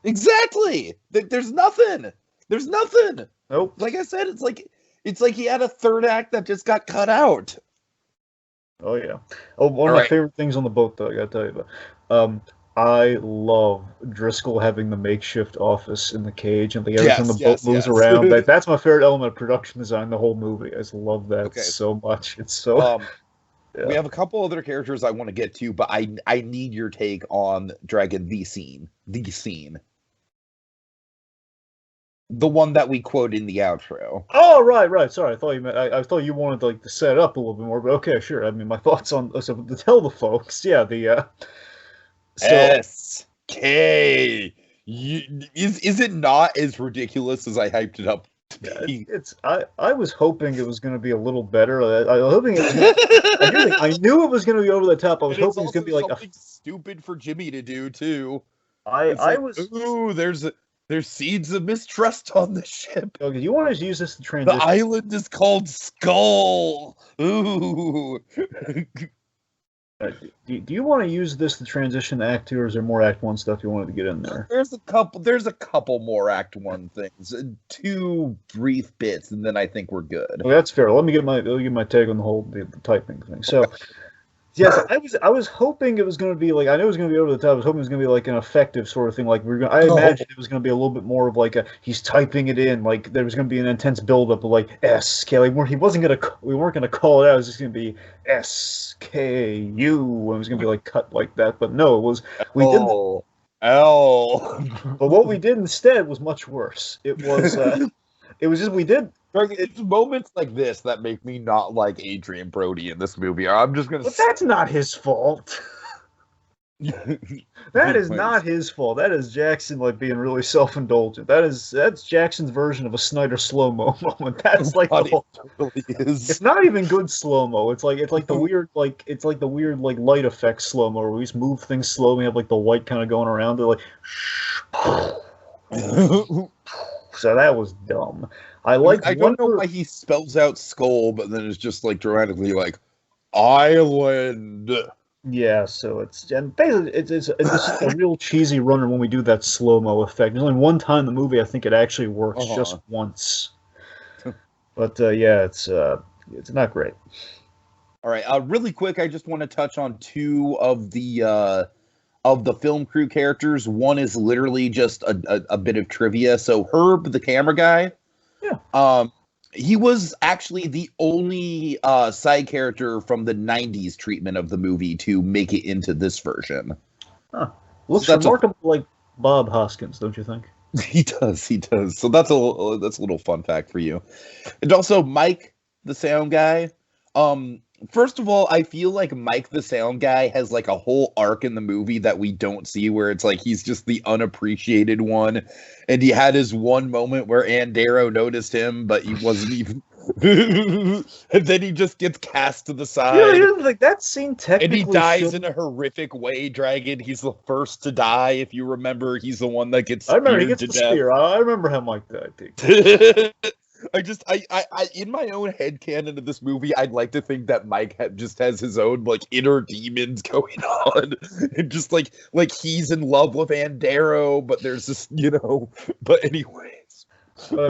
Exactly. There's nothing. There's nothing. Nope. Like I said, it's like he had a third act that just got cut out. Oh yeah. Oh, one of my favorite things on the boat, though, I gotta tell you about. I love Driscoll having the makeshift office in the cage, and every time the boat moves around. That's my favorite element of production design. The whole movie, I just love that so much. It's so. We have a couple other characters I want to get to, but I need your take on Dragon. The scene. The one that we quote in the outro. Oh, right. Sorry, I thought you wanted like to set it up a little bit more, but okay, sure. I mean, my thoughts on so to tell the folks, SK. Is it not as ridiculous as I hyped it up to be? I was hoping it was going to be a little better. I was hoping I knew it was going to be over the top. I was hoping it was going to be like something stupid for Jimmy to do too. There's seeds of mistrust on the ship. Okay, you want to use this to transition? The island is called Skull. Ooh. Do you want to use this to transition to Act 2, or is there more Act 1 stuff you wanted to get in there? There's a couple more Act 1 things. 2 brief bits, and then I think we're good. Well, that's fair. Let me get my take on the whole the typing thing. So, yes, I was hoping it was going to be like, I knew it was going to be over the top. I was hoping it was going to be like an effective sort of thing. Like I imagined it was going to be a little bit more of like he's typing it in. Like there was going to be an intense buildup of like SK. Like we weren't going to call it out. It was just going to be SKU. And it was going to be like cut like that. But no, it was L. But what we did instead was much worse. It was It's moments like this that make me not like Adrian Brody in this movie. I'm just gonna. But that's not his fault. That is not his fault. That is Jackson being really self-indulgent. That's Jackson's version of a Snyder slow-mo moment. That's like the whole, totally is. It's not even good slow-mo. It's like the weird light effect slow-mo where we just move things slowly, have like the white kind of going around it, So that was dumb. I don't know why he spells out skull, but then it's just like dramatically like island. Yeah, so it's basically it's a real cheesy runner when we do that slow-mo effect. There's only one time in the movie I think it actually works, just once. But it's not great. All right, really quick, I just want to touch on 2 of the film crew characters. One is literally just a bit of trivia. So Herb, the camera guy, he was actually the only side character from the 90s treatment of the movie to make it into this version. Huh. Looks remarkable like Bob Hoskins, don't you think? He does. So that's a little fun fact for you. And also Mike, the sound guy, First of all, I feel like Mike the Sound Guy has like a whole arc in the movie that we don't see, where it's like he's just the unappreciated one, and he had his one moment where Ann Darrow noticed him, but he wasn't even. And then he just gets cast to the side. Yeah, like that scene technically. And he dies in a horrific way, Dragon. He's the first to die. If you remember, he's the one that gets speared. I remember he gets to the death. spear. I remember how Mike died. I in my own headcanon of this movie, I'd like to think that Mike just has his own like inner demons going on, and just like he's in love with Ann Darrow, but there's this, But anyways, I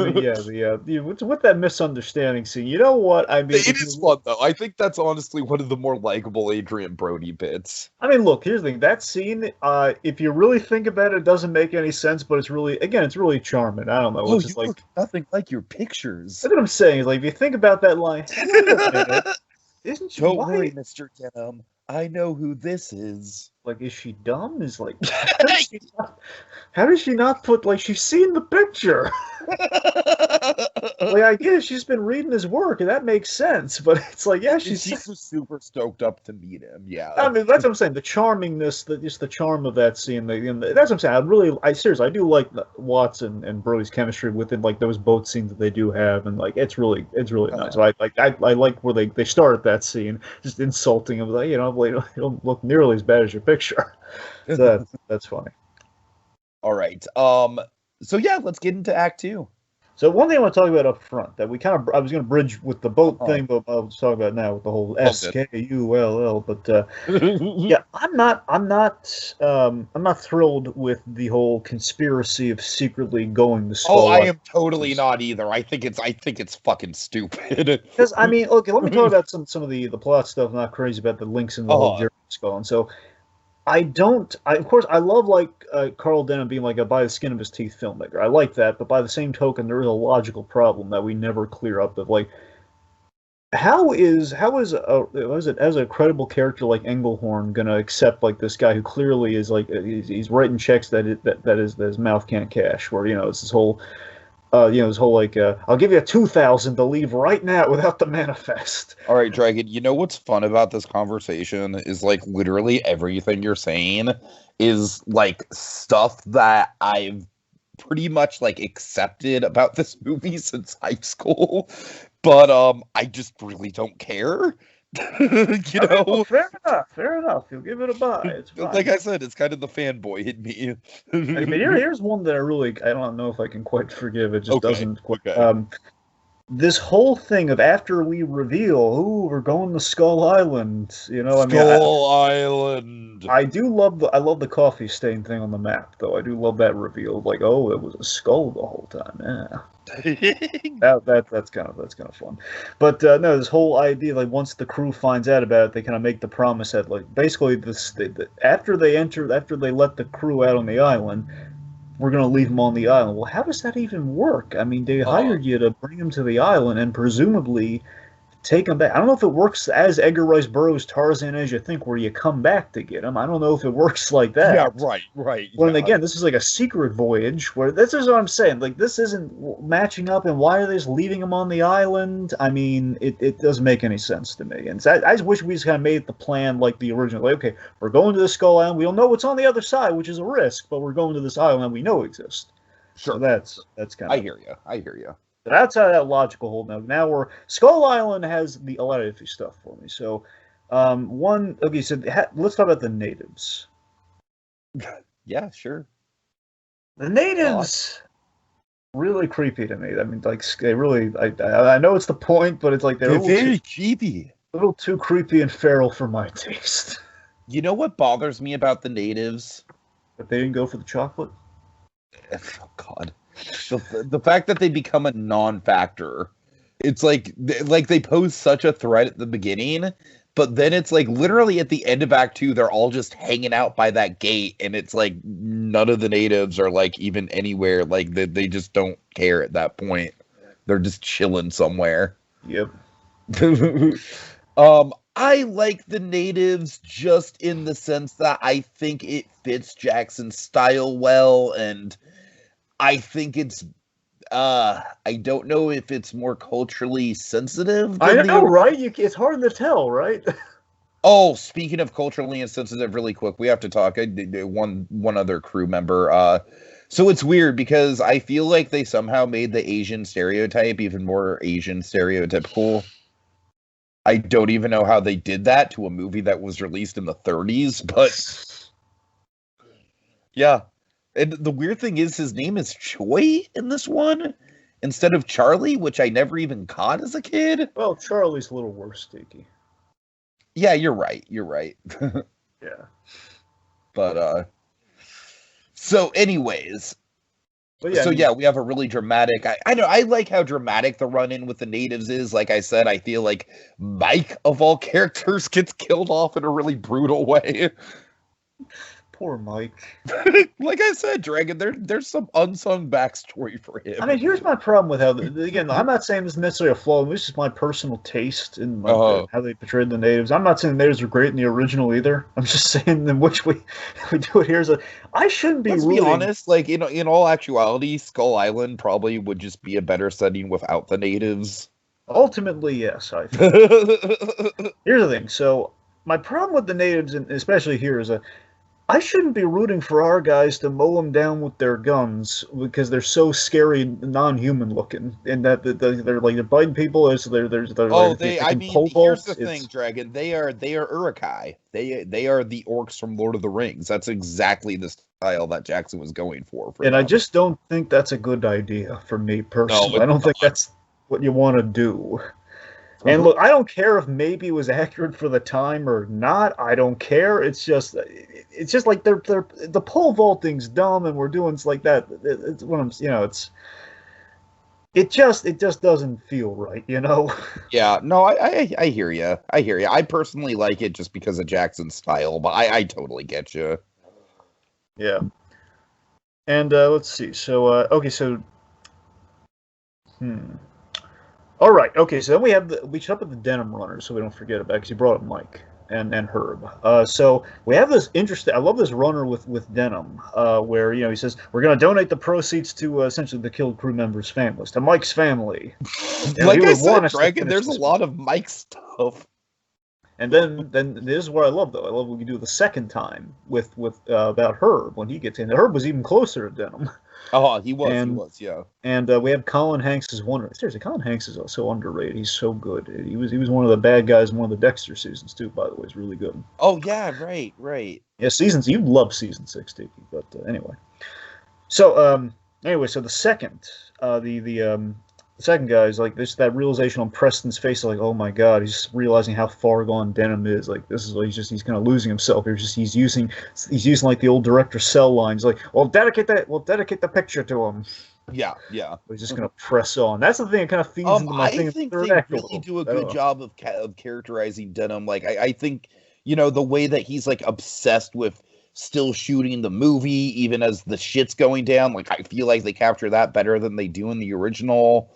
mean, with that misunderstanding scene, you know what? I mean, it is fun though. I think that's honestly one of the more likable Adrian Brody bits. I mean, look, here's the thing. That scene, if you really think about it, doesn't make any sense, but it's really charming. I don't know. Oh, it's just you like look nothing like your pictures. That's what I'm saying. Is like if you think about that line, wait a minute, isn't she? Don't worry, Mr. Denim. I know who this is. Like, is she dumb? Is like, how does she not put, like, she's seen the picture? Like, I guess she's been reading his work, and that makes sense, but it's like, yeah, she's super stoked up to meet him, yeah. I mean, that's what I'm saying, the charmingness, just the charm of that scene, that's what I'm saying, I do like Watts and Brody's chemistry within, like, those boat scenes that they do have, and, like, it's really nice. I like where they start that scene, just insulting him, like, you don't look nearly as bad as your picture. So that's funny. All right. So yeah, let's get into Act 2. So one thing I want to talk about up front that I was going to bridge with the boat thing, but I'll talk about now with the whole SKULL. But yeah, I'm not thrilled with the whole conspiracy of secretly going to Skull. Oh, I am totally not either. I think it's fucking stupid. Because I mean, okay, let me talk about some of the plot stuff. I'm not crazy about the links in the whole Jerry Skull, and so. Of course, I love, like, Carl Denham being, like, a by-the-skin of his teeth filmmaker. I like that, but by the same token, there is a logical problem that we never clear up of, like, how is a credible character like Englehorn going to accept, like, this guy who clearly is, like, he's writing checks that his mouth can't cash, where, it's this whole... I'll give you 2,000 to leave right now without the manifest. All right, Dragon, you know what's fun about this conversation is, like, literally everything you're saying is, like, stuff that I've pretty much, like, accepted about this movie since high school, but I just really don't care. Well, fair enough. You'll give it a buy. It's fine. Like I said, it's kind of the fanboy in me. I mean, here's one that I don't know if I can quite forgive. It just doesn't quite. Okay. This whole thing of after we reveal, we're going to Skull Island. Skull Island. I love the coffee stain thing on the map, though. I do love that reveal. Like, oh, it was a skull the whole time. Yeah. that's kind of fun, but no, this whole idea, like, once the crew finds out about it, they kind of make the promise that, like, basically after they let the crew out on the island, we're going to leave them on the island. Well, how does that even work? I mean, they hired you to bring them to the island and presumably take them back. I don't know if it works as Edgar Rice Burroughs' Tarzan as you think, where you come back to get them. I don't know if it works like that. Yeah, right. Well, and again, this is like a secret voyage where this is what I'm saying. Like, this isn't matching up, and why are they just leaving them on the island? I mean, it doesn't make any sense to me. And so I just wish we just kind of made the plan like the original. Like, okay, we're going to the Skull Island. We don't know what's on the other side, which is a risk, but we're going to this island we know exists. Sure. So that's kind of. I hear you. That's how that logical hold. Now Skull Island has a lot of iffy stuff for me. So, let's talk about the natives. Yeah, sure. The natives really creepy to me. I mean, like, they really. I know it's the point, but it's like they're very creepy. A little too creepy and feral for my taste. You know what bothers me about the natives? That they didn't go for the chocolate. Oh God. The fact that they become a non-factor, it's like they pose such a threat at the beginning, but then it's like literally at the end of Act 2, they're all just hanging out by that gate, and it's like none of the natives are like even anywhere. Like they just don't care at that point. They're just chilling somewhere. Yep. I like the natives just in the sense that I think it fits Jackson's style well, and I think it's I don't know if it's more culturally sensitive. I know, right? It's hard to tell, right? Oh, speaking of culturally insensitive, really quick, we have to talk. One other crew member. So it's weird because I feel like they somehow made the Asian stereotype even more Asian stereotypical. I don't even know how they did that to a movie that was released in the 30s, but yeah. And the weird thing is his name is Choi in this one instead of Charlie, which I never even caught as a kid. Well, Charlie's a little worse, Tiki. Yeah, you're right. You're right. Yeah. But so anyways, but yeah, so yeah, we have a really dramatic. I know I like how dramatic the run-in with the natives is. Like I said, I feel like Mike of all characters gets killed off in a really brutal way. Poor Mike. Like I said, Dragon, there's some unsung backstory for him. I mean, here's my problem with how, again, I'm not saying this is necessarily a flaw. This is my personal taste in how they portrayed the natives. I'm not saying the natives are great in the original either. I'm just saying in which we do it here. I shouldn't be Let's be honest, like, in all actuality, Skull Island probably would just be a better setting without the natives. Ultimately, yes, I think. Here's the thing. So, my problem with the natives, and especially here, is I shouldn't be rooting for our guys to mow them down with their guns because they're so scary, non-human looking, and that they're biting people. Here's the thing, Dragon. They are Uruk-hai. They are the orcs from Lord of the Rings. That's exactly the style that Jackson was going for and them. I just don't think that's a good idea for me personally. No, I don't think that's what you want to do. And look, I don't care if maybe it was accurate for the time or not. I don't care. It's just like the pole vaulting's dumb, and we're doing like that. It's what I'm, it just doesn't feel right, Yeah, no, I hear you. I hear you. I personally like it just because of Jackson's style, but I totally get you. Yeah. And let's see. So okay, so. All right. Okay. So then we should up at the Denim Runner, so we don't forget about it, because you brought up Mike and Herb. So we have this interesting. I love this runner with Denim, where he says we're going to donate the proceeds to essentially the killed crew members' families, to Mike's family. Like I said, Dragon, there's a lot of Mike stuff. And then this is what I love, though. I love what you do the second time with about Herb when he gets in. Herb was even closer to Denim. Oh, he was, yeah. And we have Colin Hanks as one. Seriously, Colin Hanks is so underrated. He's so good. He was one of the bad guys in one of the Dexter seasons too. By the way, he's really good. Oh yeah, right. Yeah, you love season 6, Tiki. But anyway, so so the second, the second guy is like that realization on Preston's face, like, oh my god, he's realizing how far gone Denim is. Like, this is like he's kind of losing himself. He's using like the old director Cell lines, like, well, dedicate the picture to him. Yeah. He's just gonna press on. That's the thing that kind of feeds into my thing. I think they really do a good job of characterizing Denim. Like, I think the way that he's like obsessed with still shooting the movie, even as the shit's going down. Like, I feel like they capture that better than they do in the original.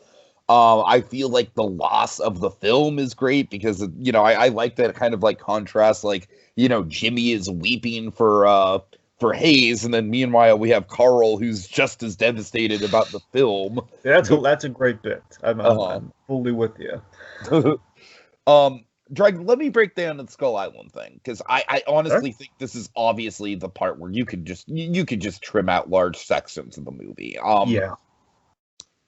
I feel like the loss of the film is great because, I like that kind of like contrast, like, Jimmy is weeping for Hayes, and then meanwhile we have Carl who's just as devastated about the film. Yeah, that's a great bit. I'm fully with you. Dragon, let me break down the Skull Island thing, because I honestly think this is obviously the part where you could just trim out large sections of the movie. Yeah.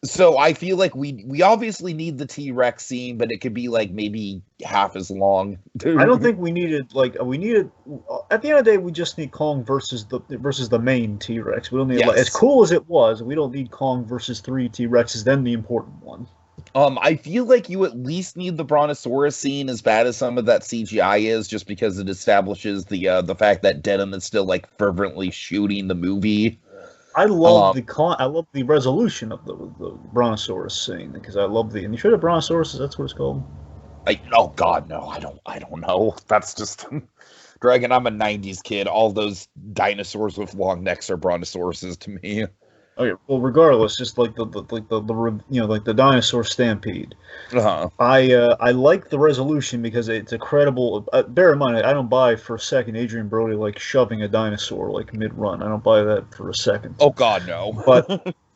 So I feel like we obviously need the T-Rex scene, but it could be like maybe half as long. I don't think we needed at the end of the day we just need Kong versus the main T-Rex. We don't need as cool as it was. We don't need Kong versus 3 T-Rexes, then the important one. I feel like you at least need the Brontosaurus scene, as bad as some of that CGI is, just because it establishes the fact that Denim is still like fervently shooting the movie. I love the resolution of the Brontosaurus scene, because I love and you sure the Brontosaurus, that's what it's called? Oh God, no, I don't know. That's just Dragon. I'm a '90s kid. All those dinosaurs with long necks are Brontosauruses to me. Okay, well, regardless, just like the dinosaur stampede. I like the resolution because it's a credible. Bear in mind, I don't buy for a second Adrian Brody like shoving a dinosaur like mid-run. I don't buy that for a second. Oh God, no.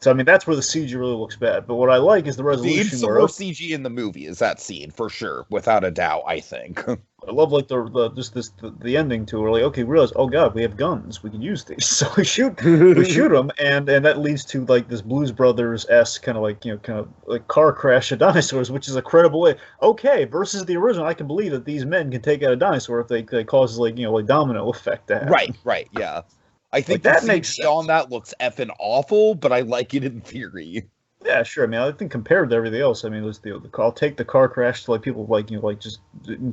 So I mean, that's where the CG really looks bad. But what I like is the resolution. It's the worst CG in the movie is that scene for sure, without a doubt. I think. I love like the ending to it. We're like, okay, we realize, oh god, we have guns, we can use these, so we shoot them, and that leads to like this Blues Brothers-esque kind of like car crash of dinosaurs, which is a credible way. Okay, versus the original, I can believe that these men can take out a dinosaur if they causes like domino effect to happen. Right, yeah. I think that makes sense. On that looks effing awful, but I like it in theory. Yeah, sure. I mean, I think compared to everything else, I mean, I'll take the car crash to like people like just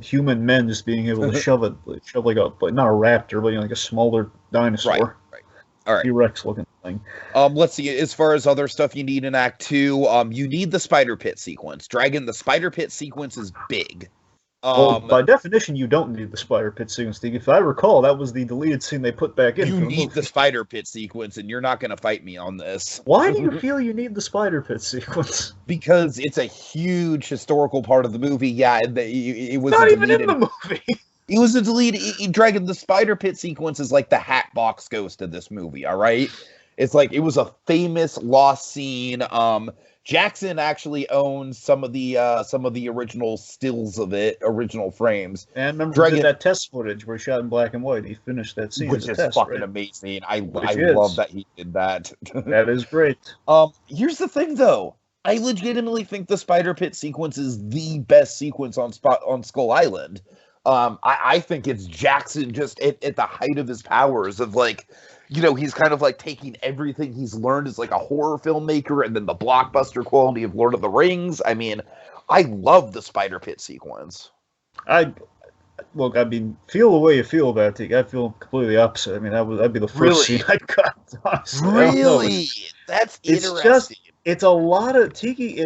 human men just being able to shove like not a raptor, but like a smaller dinosaur, right. All right, T-Rex looking thing. Let's see. As far as other stuff you need in Act 2, you need the spider pit sequence. Dragon, the spider pit sequence is big. Well, by definition, you don't need the spider pit sequence. If I recall, that was the deleted scene they put back in. You need the spider pit sequence, and you're not going to fight me on this. Why do you feel you need the spider pit sequence? Because it's a huge historical part of the movie. Yeah, it was not even in the movie. It was a deleted Dragon. The spider pit sequence is like the Hatbox Ghost of this movie. All right, it's like it was a famous lost scene. Jackson actually owns some of the original stills of it, original frames. And remember, did that test footage where he shot in black and white. He finished that scene, which is fucking amazing. I love that he did that. That is great. Here's the thing, though. I legitimately think the spider pit sequence is the best sequence on Skull Island. I think it's Jackson just at the height of his powers of like. He's kind of like taking everything he's learned as like a horror filmmaker and then the blockbuster quality of Lord of the Rings. I mean, I love the spider pit sequence. Look, I mean, feel the way you feel about it. I feel completely opposite. I mean, that'd be the first scene I'd cut, honestly. Really? That's interesting. It's a lot of Tiki.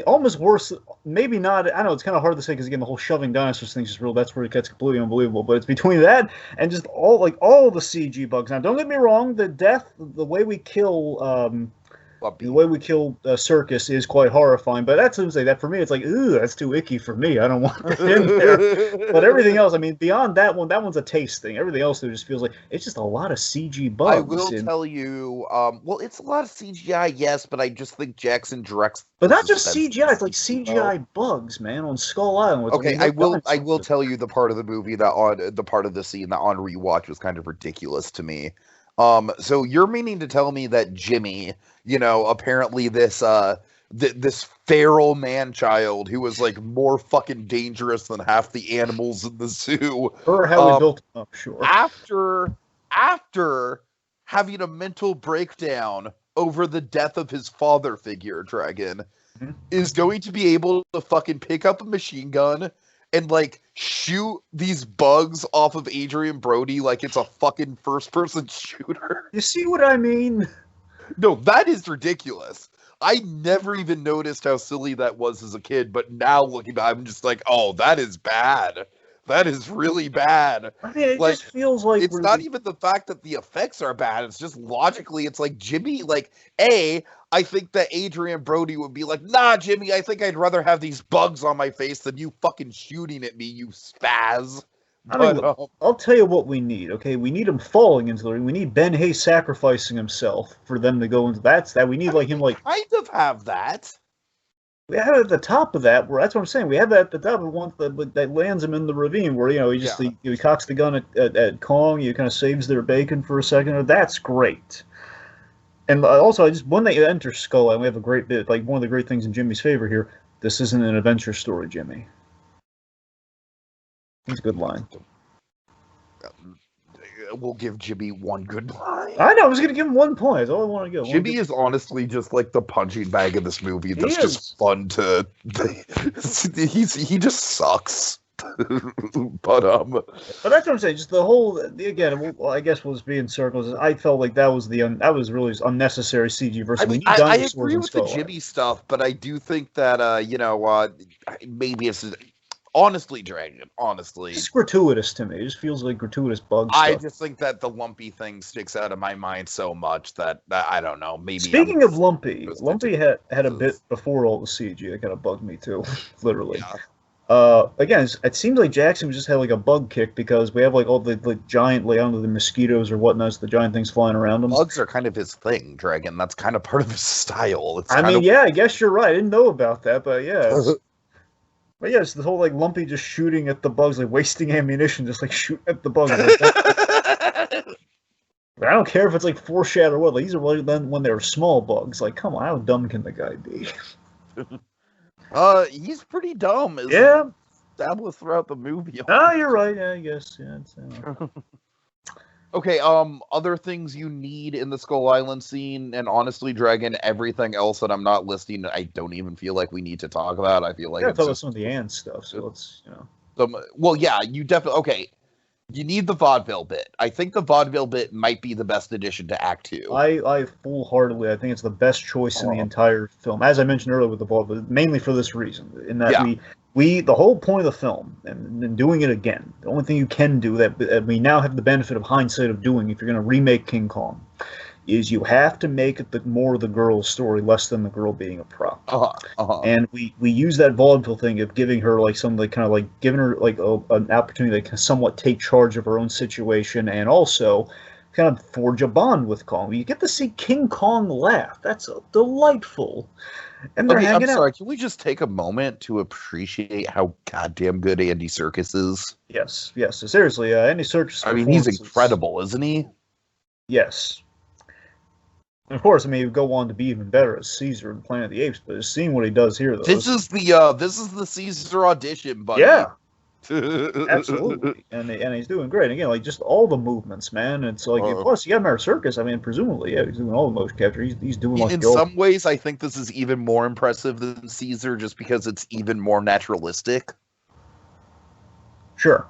Almost worse. Maybe not. I know it's kind of hard to say because again, the whole shoving dinosaurs thing is just real. That's where it gets completely unbelievable. But it's between that and just all the CG bugs. Now, don't get me wrong. The way we kill Lumpy. The way we kill Circus is quite horrifying, but that's what I'm saying. That for me, it's like, ooh, that's too icky for me. I don't want that in there. But everything else, I mean, beyond that one's a taste thing. Everything else, it just feels like it's just a lot of CG bugs. I will tell you, well, it's a lot of CGI, yes, but I just think Jackson directs. But not just CGI; it's like CGI bugs, man, on Skull Island. Okay, I will tell you the part of the movie the part of the scene that on rewatch was kind of ridiculous to me. So you're meaning to tell me that Jimmy, apparently this this feral man-child who was like more fucking dangerous than half the animals in the zoo. Or how we built him up, sure. After having a mental breakdown over the death of his father figure, Dragon, is going to be able to fucking pick up a machine gun and like shoot these bugs off of Adrian Brody like it's a fucking first-person shooter. You see what I mean? No, that is ridiculous. I never even noticed how silly that was as a kid, but now looking back, I'm just like, oh, that is bad. That is really bad. I mean, it just feels like it's not even the fact that the effects are bad. It's just logically, it's like Jimmy, like, I think that Adrian Brody would be like, nah, Jimmy, I think I'd rather have these bugs on my face than you fucking shooting at me, you spaz. I'll tell you what we need, okay? We need him falling into the ring. We need Ben Hayes sacrificing himself for them to go into that. We need him like... kind of have that. We have it at the top of that, where that's what I'm saying. We have that at the top of one that lands him in the ravine, where he cocks the gun at Kong. He kind of saves their bacon for a second. That's great. And also, when they enter Skull Island, we have a great bit. Like one of the great things in Jimmy's favor here. This isn't an adventure story, Jimmy. That's a good line. We'll give Jimmy one good line. I know, I was going to give him 1 point. That's all I want to give. Jimmy is honestly just like the punching bag of this movie. That's just fun to... he just sucks. But that's what I'm saying. Just the whole... Again, I guess was being circles. I felt like that was really unnecessary CG versus... I agree with the Jimmy stuff, but I do think that, maybe it's... Honestly, Dragon, it's gratuitous to me. It just feels like gratuitous bug stuff. I just think that the Lumpy thing sticks out of my mind so much that I don't know. Maybe. Speaking of Lumpy, Lumpy had a bit before all the CG that kind of bugged me too, literally. Again, it seems like Jackson just had like a bug kick because we have like all the giant, like, I don't know, the mosquitoes or whatnot, the giant things flying around him. Bugs are kind of his thing, Dragon. That's kind of part of his style. It's yeah, I guess you're right. I didn't know about that, but yeah. But yeah, it's the whole like Lumpy just shooting at the bugs, like wasting ammunition, just like shooting at the bugs. But I don't care if it's like foreshadow or what. Like, these are when they were small bugs. Like, come on, how dumb can the guy be? He's pretty dumb. Yeah, established throughout the movie. Oh, you're right. Yeah, I guess. Yeah. Okay. Other things you need in the Skull Island scene, and honestly, Dragon, everything else that I'm not listing, I don't even feel like we need to talk about. I feel like it's about some of the Anne stuff. So let's, well, yeah, you definitely okay. You need the vaudeville bit. I think the vaudeville bit might be the best addition to Act 2. I full-heartedly, I think it's the best choice in the entire film. As I mentioned earlier with the vaudeville, mainly for this reason, in that we the whole point of the film, and doing it again, the only thing you can do that we now have the benefit of hindsight of doing if you're going to remake King Kong, is you have to make it more of the girl's story, less than the girl being a prop. And we use that vaudeville thing of giving her like some like kind of like giving her like an opportunity to somewhat take charge of her own situation, and also kind of forge a bond with Kong. You get to see King Kong laugh. That's delightful. And they're hanging I'm sorry, out. can we just take a moment to appreciate how goddamn good Andy Serkis is? Yes. Seriously, Andy Serkis. I mean, he's incredible, isn't he? Yes. And of course, I mean, he would go on to be even better as Caesar in Planet of the Apes, but seeing what he does here, though. This is the Caesar audition, buddy. Yeah. Absolutely. And he's doing great. And again, like, just all the movements, man. It's like, plus, you got Mary Circus. I mean, presumably, yeah, he's doing all the motion capture. He's doing like... In some ways, I think this is even more impressive than Caesar, just because it's even more naturalistic. Sure.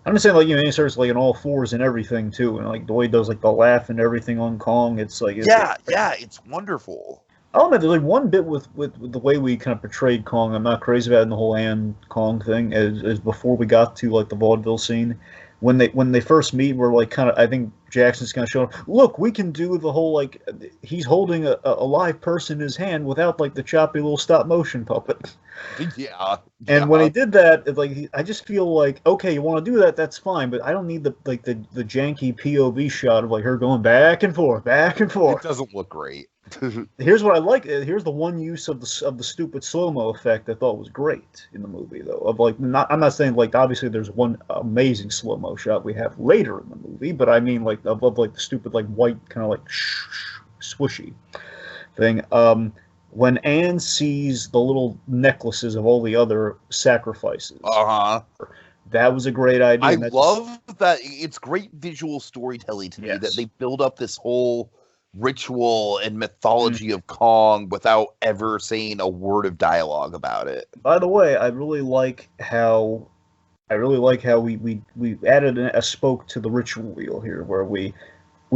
I'm just saying, like, he starts like in all fours and everything too, and like the way he does like the laugh and everything on Kong. It's like it's wonderful. I'll admit, there's like one bit with the way we kind of portrayed Kong I'm not crazy about in the whole Anne Kong thing is before we got to like the vaudeville scene. When they first meet, we're like kind of, I think Jackson's kind of showing, look, we can do the whole, like, he's holding a live person in his hand without like the choppy little stop motion puppet. Yeah. And when he did that, it's like, I just feel like, okay, you want to do that, that's fine, but I don't need the janky POV shot of like her going back and forth. It doesn't look great. Here's what I like. Here's the one use of the stupid slow-mo effect I thought was great in the movie, though. Of like, I'm not saying like obviously there's one amazing slow-mo shot we have later in the movie, but I mean like of like the stupid like white kind of like swooshy thing. When Anne sees the little necklaces of all the other sacrifices, that was a great idea. I love that. It's great visual storytelling to me that they build up this whole ritual and mythology of Kong without ever saying a word of dialogue about it. By the way, I really like how we added a spoke to the ritual wheel here, where we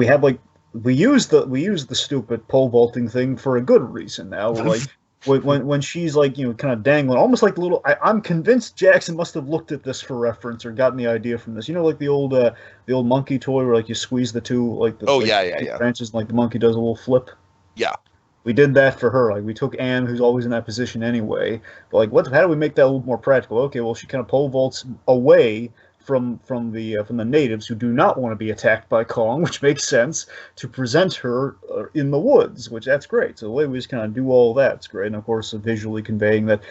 have like we use the stupid pole vaulting thing for a good reason now. Like when she's like, kind of dangling, almost like the little. I'm convinced Jackson must have looked at this for reference or gotten the idea from this. Like the old monkey toy where like you squeeze the two like the branches and like the monkey does a little flip. Yeah, we did that for her. Like we took Anne, who's always in that position anyway. But like, how do we make that a little more practical? Okay, well she kind of pole vaults away from the natives who do not want to be attacked by Kong, which makes sense, to present her in the woods, which that's great. So the way we just kind of do all that's great, and of course visually conveying that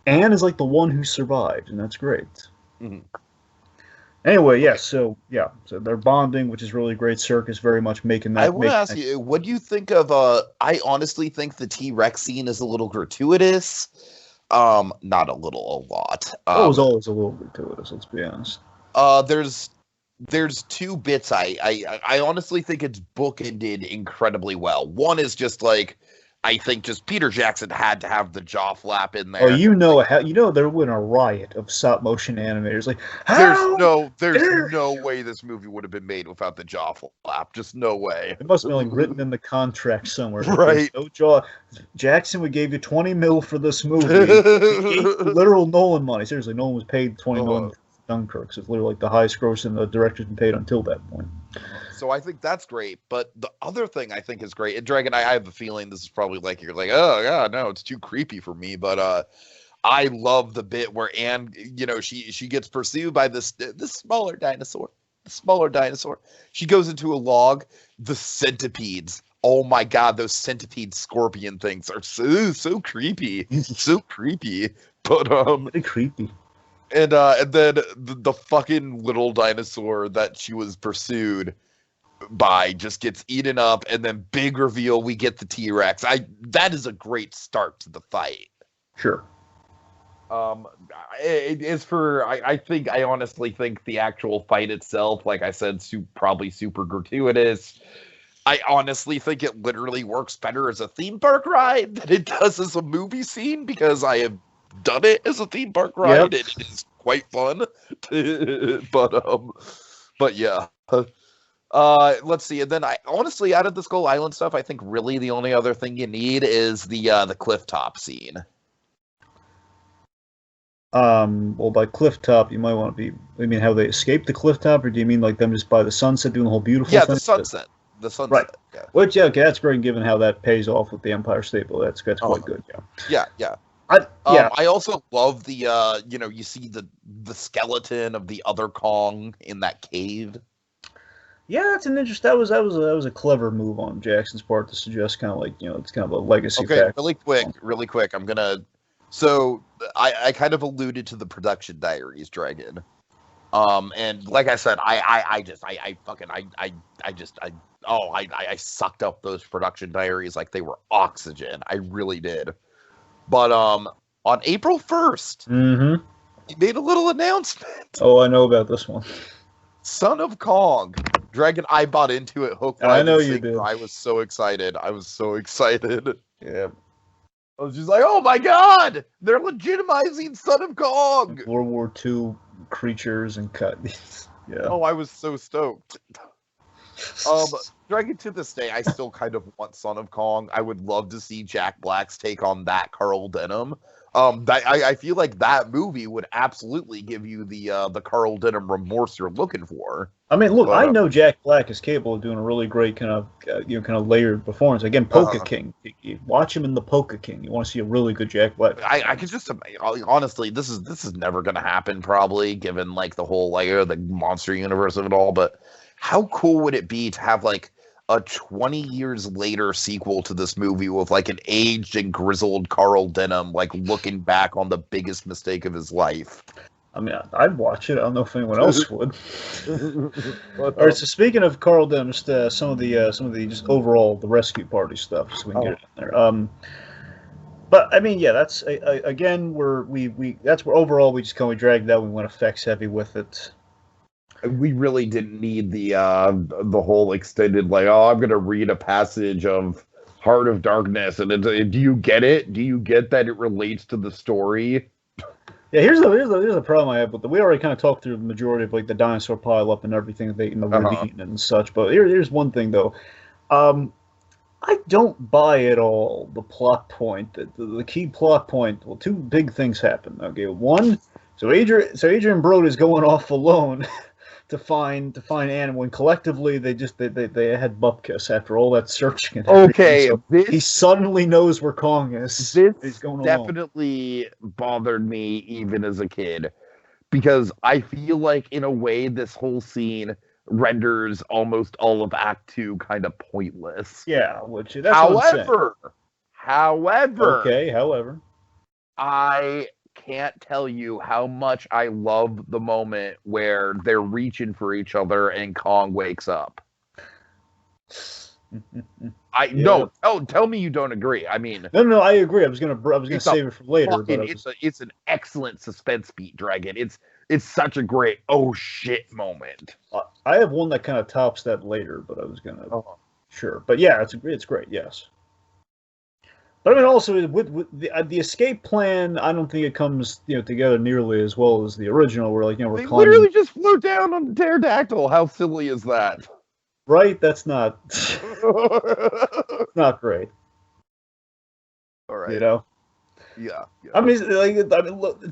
Anne is like the one who survived, and that's great. Mm-hmm. Anyway, so they're bonding, which is really great. Circus very much making that. I want to ask you, what do you think of? I honestly think the T-Rex scene is a little gratuitous. Not a little, a lot. It was always a little gratuitous, let's be honest. There's two bits I honestly think it's bookended incredibly well. One is just like, I think just Peter Jackson had to have the jaw flap in there. Oh, there would a riot of stop motion animators. Like, there's no way this movie would have been made without the jaw flap. Just no way. It must have been like written in the contract somewhere. Right. No jaw. Jackson would give you $20 million for this movie. Literal Nolan money. Seriously, Nolan was paid $20 million for Dunkirk. So it's literally like the highest gross the director's been paid until that point. So I think that's great, but the other thing I think is great, and Dragon, I have a feeling this is probably like, you're like, oh yeah, no, it's too creepy for me, but I love the bit where Anne, she gets pursued by this smaller dinosaur. The smaller dinosaur. She goes into a log. The centipedes. Oh my god, those centipede scorpion things are so creepy. So creepy. But Pretty creepy. And then the fucking little dinosaur that she was pursued by just gets eaten up, and then big reveal, we get the T-Rex. That is a great start to the fight. Sure. It is for I honestly think the actual fight itself, like I said, probably super gratuitous. I honestly think it literally works better as a theme park ride than it does as a movie scene, because I have done it as a theme park ride. Yep. It is quite fun. But yeah. Let's see. And then I honestly, out of the Skull Island stuff, I think really the only other thing you need is the cliff top scene. Well, by cliff top, you might want to be. I mean, how they escape the cliff top, or do you mean like them just by the sunset doing the whole beautiful thing? Yeah, the sunset. The sunset. Right. Yeah. Which, yeah, okay, that's great, given how that pays off with the Empire State Building. That's quite good. Yeah. Yeah. Yeah. I also love the you see the skeleton of the other Kong in that cave. Yeah, that's an interest. That was a clever move on Jackson's part to suggest kind of like, it's kind of a legacy. Okay, really quick. I'm gonna. So I kind of alluded to the production diaries, Dragon. And like I said, I sucked up those production diaries like they were oxygen. I really did. But on April 1st, he made a little announcement. Oh, I know about this one. Son of Kong. Dragon, I bought into it. Hook, I know you did. I was so excited. Yeah. I was just like, oh my god! They're legitimizing Son of Kong! World War II creatures and cut. Yeah. Oh, I was so stoked. Dragon, to this day, I still kind of want Son of Kong. I would love to see Jack Black's take on that Carl Denham. I feel like that movie would absolutely give you the Carl Denham remorse you're looking for. I mean, look, I know Jack Black is capable of doing a really great kind of layered performance. Again, Polka King. You watch him in the Polka King. You want to see a really good Jack Black. I could just honestly, this is never gonna happen probably, given like the whole the monster universe of it all. But how cool would it be to have like a 20 years later sequel to this movie with like an aged and grizzled Carl Denham like looking back on the biggest mistake of his life? I mean, I'd watch it. I don't know if anyone else would. All right. So speaking of Carl Denham, just some of the just overall the rescue party stuff, so we can get it in there. But I mean, yeah, that's again that's where overall we dragged that. We went effects heavy with it. We really didn't need the whole extended I'm gonna read a passage of Heart of Darkness, and do you get it? Do you get that it relates to the story? Yeah, here's the problem I have with it. We already kind of talked through the majority of like the dinosaur pile up and everything they ravine and such. But here's one thing though, I don't buy at all the plot point. The key plot point. Well, two big things happen. Okay, one, so Adrian Brody is going off alone to find Anne, when collectively they had bupkis after all that searching. And okay, so he suddenly knows where Kong is. This definitely bothered me even as a kid, because I feel like in a way this whole scene renders almost all of Act 2 kind of pointless. Yeah, which that's however, I can't tell you how much I love the moment where they're reaching for each other and Kong wakes up. Tell me you don't agree. I mean, no, I agree. I was gonna save it for later. It's an excellent suspense beat, Dragon. It's such a great oh shit moment. I have one that kind of tops that later, but I was gonna sure. But yeah, it's great. Yes. But I mean, also with the escape plan, I don't think it comes together nearly as well as the original. Where we're they literally just flew down on the pterodactyl. How silly is that? Right? That's not not great. All right. Yeah. I mean, look,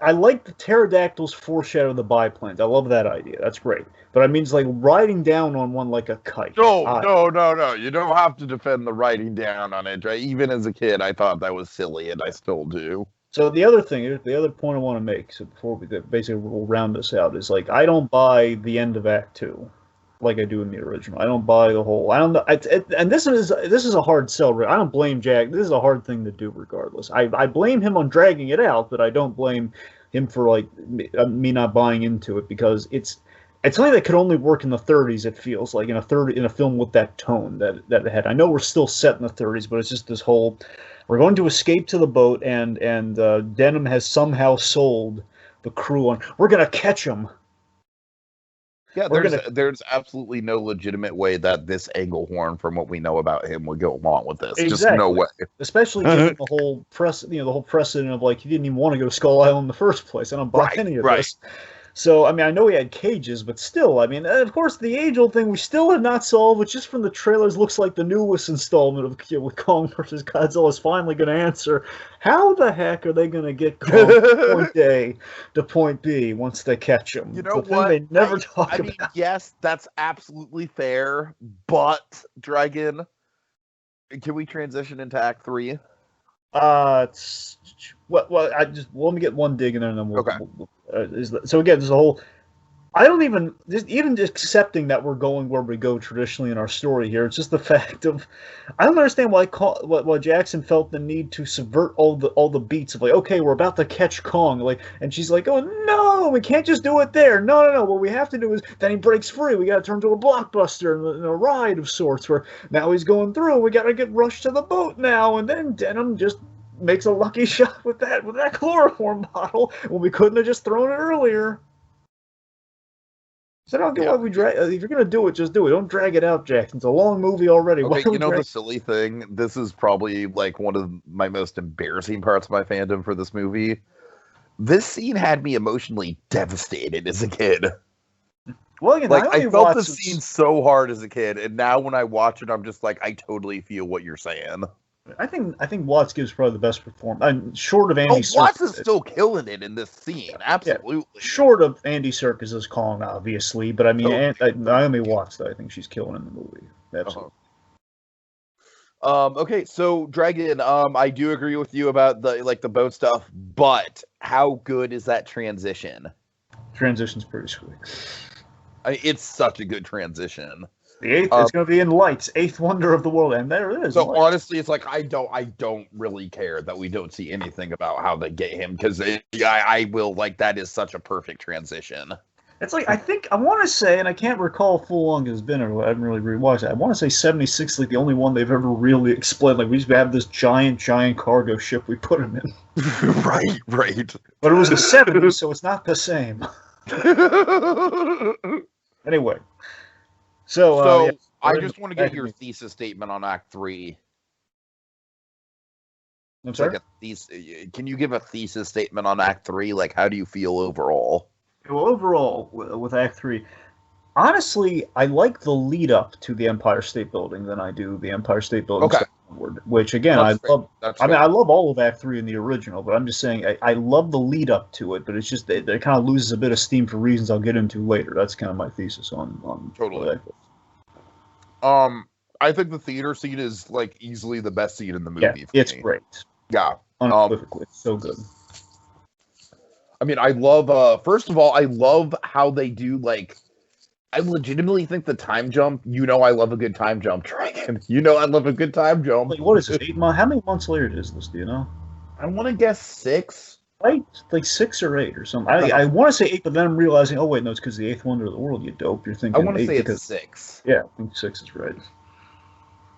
I like the pterodactyls foreshadow the biplanes. I love that idea. That's great. But I mean, it's like riding down on one like a kite. No. You don't have to defend the riding down on it. Right? Even as a kid, I thought that was silly, and I still do. So the other thing, the other point I want to make, so before basically we'll round this out, is like I don't buy the end of Act 2 like I do in the original. I don't buy the whole. I don't know. And this is a hard sell. I don't blame Jack. This is a hard thing to do, regardless. I blame him on dragging it out, but I don't blame him for like me not buying into it, because it's something that could only work in the 30s. It feels like in a film with that tone that it had. I know we're still set in the 30s, but it's just this whole. We're going to escape to the boat, and Denim has somehow sold the crew on. We're gonna catch him. Yeah, there's absolutely no legitimate way that this Englehorn, from what we know about him, would go along with this. Exactly. Just no way. Especially given the whole the whole precedent of like he didn't even want to go to Skull Island in the first place. I don't buy any of this. So, I mean, I know he had cages, but still, I mean, of course, the age-old thing we still have not solved, which just from the trailers looks like the newest installment of with Kong versus Godzilla is finally going to answer. How the heck are they going to get Kong from point A to point B once they catch him? You know what? They never talk about. I mean, yes, that's absolutely fair, but, Dragon, can we transition into Act 3? Let me get one dig in there, and then we'll. Okay. So again, there's a whole. I don't even just accepting that we're going where we go traditionally in our story here. It's just the fact of, I don't understand why Jackson felt the need to subvert all the beats of like, okay, we're about to catch Kong, like, and she's like, oh no, we can't just do it there. No. What we have to do is then he breaks free. We got to turn to a blockbuster and a ride of sorts where now he's going through. We got to get rushed to the boat now, and then Denim just makes a lucky shot with that chloroform bottle when we couldn't have just thrown it earlier. So I don't get why we drag. If you're gonna do it, just do it. Don't drag it out, Jackson. It's a long movie already. Okay, the silly thing. This is probably like one of my most embarrassing parts of my fandom for this movie. This scene had me emotionally devastated as a kid. Well, again, like I felt the scene so hard as a kid, and now when I watch it, I'm just like, I totally feel what you're saying. I think Watts gives probably the best performance, short of Andy Serkis. Watts is still killing it in this scene, absolutely. Yeah, short of Andy Serkis as Kong, obviously, but I mean, Naomi Watts, I think she's killing in the movie. Absolutely. Okay, so Dragon, I do agree with you about the boat stuff, but how good is that transition? Transition's pretty sweet. It's such a good transition. The eighth, it's going to be in lights, eighth wonder of the world, and there it is. So honestly, it's like I don't really care that we don't see anything about how they get him, because I will, like, that is such a perfect transition. It's like, I want to say, and I can't recall full long it's been, or I haven't really rewatched it. I want to say 76 is like the only one they've ever really explained. Like, we just have this giant cargo ship we put him in. Right. But it was the 70s, so it's not the same. Anyway. So I just want to get your thesis statement on Act 3. I'm sorry? Can you give a thesis statement on Act 3? Like, how do you feel overall? Well, overall, with Act 3, honestly, I like the lead up to the Empire State Building than I do the Empire State Building. Okay. Which, again, That's I love. That's I mean, I love all of Act 3 in the original, but I'm just saying I love the lead up to it, but it's just it kind of loses a bit of steam for reasons I'll get into later. That's kind of my thesis on totally. I think the theater scene is like easily the best scene in the movie. Yeah, it's great. Yeah, unequivocally, it's so good. I mean, I love. First of all, I love how they do like. I legitimately think the time jump. I love a good time jump, Dragon. I love a good time jump. Like, what is this? 8 months? How many months later is this? Do you know? I want to guess 6. Right, like 6 or 8 or something. I want to say 8, but then I'm realizing, oh wait, no, it's because the 8th wonder of the world. You dope. You're thinking. I want to say it's 6. Yeah, I think 6 is right.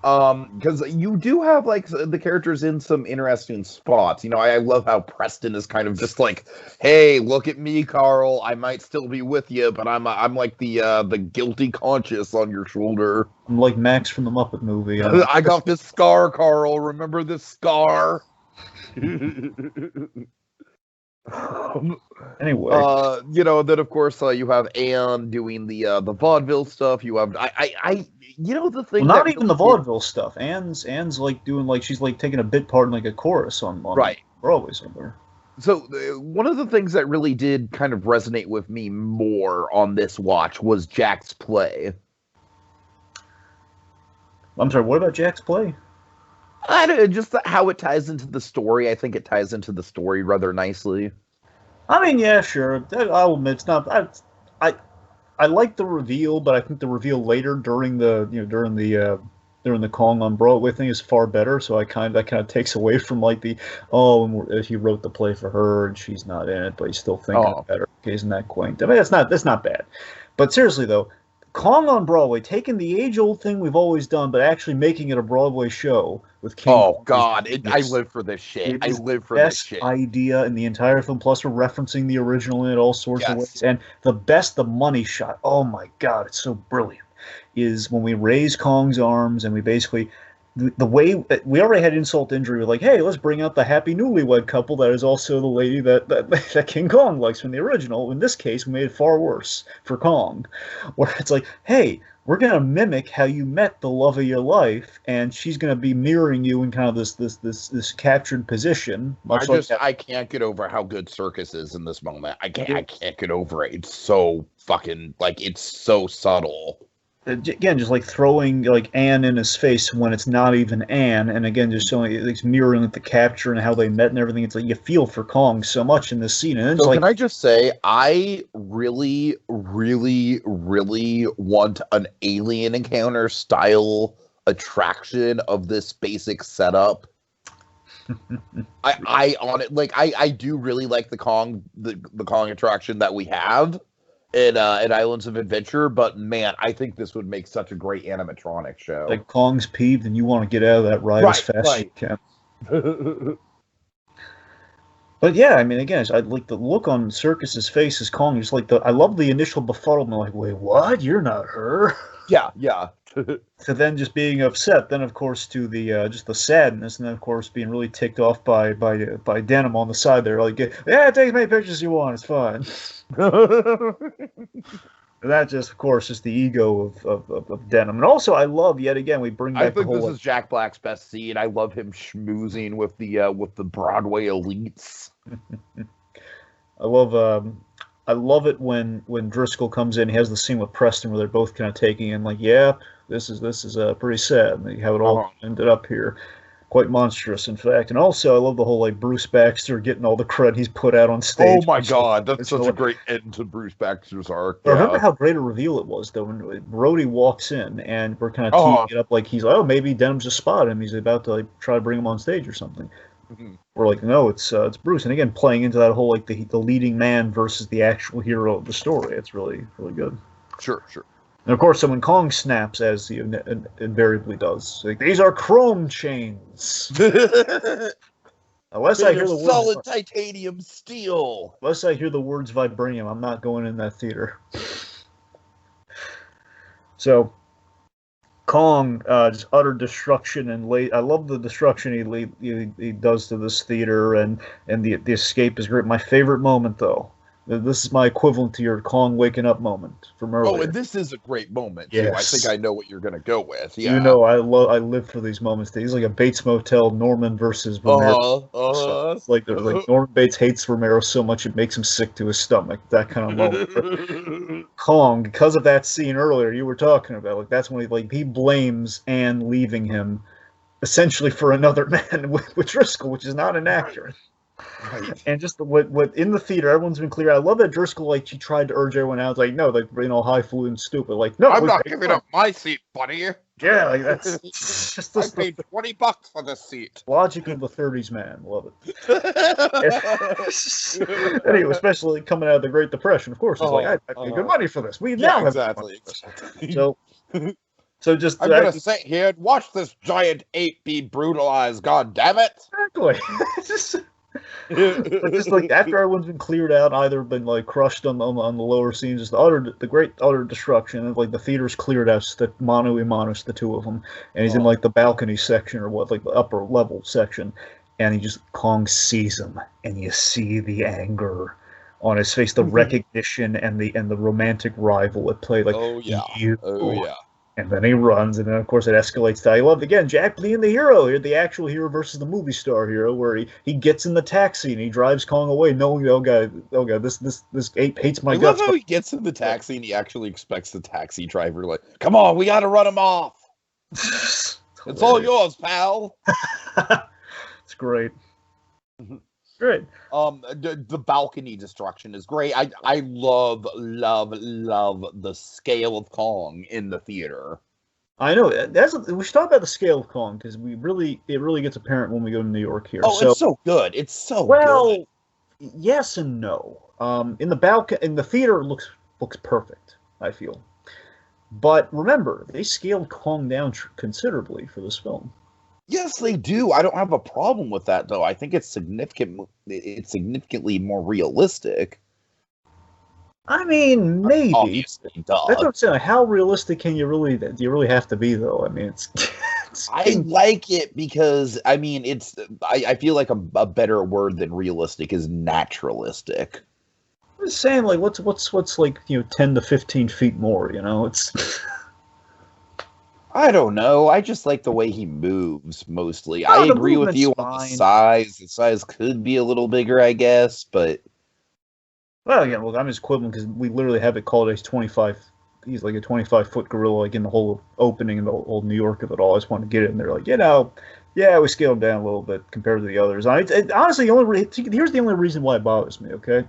Because you do have like the characters in some interesting spots. I love how Preston is kind of just like, hey, look at me, Carl. I might still be with you, but I'm like the guilty conscience on your shoulder. I'm like Max from the Muppet movie. I got this scar, Carl. Remember this scar? Anyway, then of course you have Anne doing the vaudeville stuff. You have the thing. Well, not even the vaudeville stuff. Anne's like doing like she's like taking a bit part in like a chorus on Broadway somewhere. So one of the things that really did kind of resonate with me more on this watch was Jack's play. I'm sorry. What about Jack's play? I don't, just how it ties into the story. I think it ties into the story rather nicely. I mean, yeah, sure. I'll admit it's not. I like the reveal, but I think the reveal later during the during the Kong on Broadway thing is far better. So that kind of takes away from like he wrote the play for her and she's not in it, but he's still thinking better. Okay, isn't that quaint? I mean, that's not bad. But seriously though, Kong on Broadway, taking the age-old thing we've always done, but actually making it a Broadway show with King. Oh God, I live for this shit. I live for this shit. Idea in the entire film. Plus, we're referencing the original in it all sorts of ways. And the money shot. Oh my God, it's so brilliant. Is when we raise Kong's arms and we basically. The way we already had insult to injury, we're like, hey, let's bring out the happy newlywed couple that is also the lady that King Kong likes from the original. In this case, we made it far worse for Kong, where it's like, hey, we're gonna mimic how you met the love of your life, and she's gonna be mirroring you in kind of this captured position. I can't get over how good Circus is in this moment. I can't get over it. It's so fucking it's so subtle. Again, just like throwing like Anne in his face when it's not even Anne, and again, just showing it's mirroring the capture and how they met and everything. It's like you feel for Kong so much in this scene. And it's can I just say, I really, really, really want an alien encounter style attraction of this basic setup. I do really like the Kong attraction that we have. In Islands of Adventure, but man, I think this would make such a great animatronic show. Like Kong's peeved, and you want to get out of that ride as fast as you can. But yeah, I mean, again, I like the look on Circus's face as Kong. Just like I love the initial befuddlement. Like, wait, what? You're not her. Yeah. To then just being upset. Then, of course, to the just the sadness, and then, of course, being really ticked off by Denim on the side there. Like, yeah, take as many pictures as you want. It's fine. That just, of course, is the ego of Denim. And also, I love, yet again, we bring back I think this is Jack Black's best scene. I love him schmoozing with the Broadway elites. I love it when Driscoll comes in. He has the scene with Preston where they're both kind of taking in, like, yeah, this is pretty sad how it all ended up here. Quite monstrous, in fact. And also, I love the whole like Bruce Baxter getting all the credit he's put out on stage. Oh my God, that's such a great end to Bruce Baxter's arc. I remember how great a reveal it was, though, when Brody walks in and we're kind of teeing it up like he's like, oh, maybe Denham's just spotted him. He's about to like try to bring him on stage or something. Mm-hmm. We're like, no, it's Bruce. And again, playing into that whole like the leading man versus the actual hero of the story. It's really, really good. Sure. And of course, so when Kong snaps, as he invariably does, like, these are chrome chains. Unless I hear the words solid titanium steel. Unless I hear the words vibranium, I'm not going in that theater. So, Kong, just utter destruction and I love the destruction he does to this theater, and the escape is great. My favorite moment, though. This is my equivalent to your Kong waking up moment from earlier. Oh, and this is a great moment, too. Yes. I think I know what you're going to go with. Yeah. You know, I live for these moments. He's like a Bates Motel, Norman versus Romero. It's like Norman Bates hates Romero so much it makes him sick to his stomach. That kind of moment. Kong, because of that scene earlier you were talking about, like that's when he blames Anne leaving him, essentially for another man with Driscoll, which is not an actor. Right. And just what in the theater, everyone's been clear. I love that Driscoll, she tried to urge everyone out. It's like, no, highfalutin stupid. Like, no, I'm not giving up my seat, buddy. Yeah, like that's just I paid $20 for this seat. Logic of the 30s man, love it. Anyway, especially coming out of the Great Depression, of course, it's like I paid good money for this. We now have exactly. So just I'm gonna sit here and watch this giant ape be brutalized. God damn it! Exactly. Just like after everyone's been cleared out, either been like crushed on the lower scenes, just the great utter destruction, and like the theater's cleared out, just the mano y mano, the two of them, and he's in like the balcony section or what, like the upper level section, and Kong sees him, and you see the anger on his face, the recognition and the romantic rival at play, like And then he runs, and then of course it escalates to, I love again Jack being the hero here, the actual hero versus the movie star hero, where he gets in the taxi and he drives Kong away, knowing oh god, this ape hates my guts. I love how he gets in the taxi and he actually expects the taxi driver like, come on, we got to run him off. It's all yours, pal. It's great. Great. The balcony destruction is great. I love the scale of Kong in the theater. I know we should talk about the scale of Kong because it really gets apparent when we go to New York here. Oh, it's so good. It's so good. Yes and no. In the theater, it looks perfect, I feel. But remember, they scaled Kong down considerably for this film. Yes, they do. I don't have a problem with that, though. I think it's significant. It's significantly more realistic. I mean, maybe. Obviously, that's what I'm saying. How realistic do you really have to be, though? I mean, I like it because I mean, I feel like a better word than realistic is naturalistic. I'm just saying, like, what's like 10 to 15 feet more? It's. I don't know. I just like the way he moves mostly. I agree with you on the size. The size could be a little bigger, I guess, but. Well, again, look, I'm just quibbling because we literally have it called he's 25. He's like a 25-foot gorilla, like in the whole opening in the old New York of it all. I just want to get it, and they're like, yeah, we scaled him down a little bit compared to the others. Honestly, here's the only reason why it bothers me. Okay.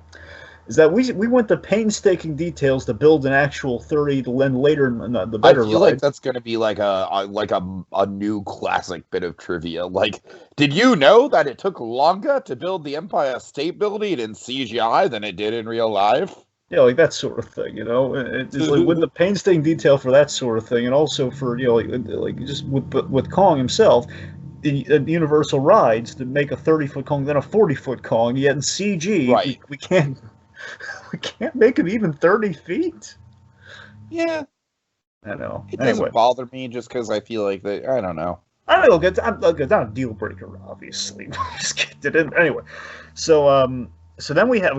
Is that we went to painstaking details to build an actual 30 to then later the better. I feel like that's going to be like a new classic bit of trivia. Like, did you know that it took longer to build the Empire State Building in CGI than it did in real life? Yeah, like that sort of thing. It's like with the painstaking detail for that sort of thing, and also for like just with Kong himself. In Universal rides to make a 30-foot Kong, then a 40-foot Kong. Yet in CG, right. we can't make him even 30 feet. Yeah, I know. It doesn't bother me just because I feel like that. I don't know. I don't know. It's not a deal breaker, obviously. Just kidding. Anyway, so then we have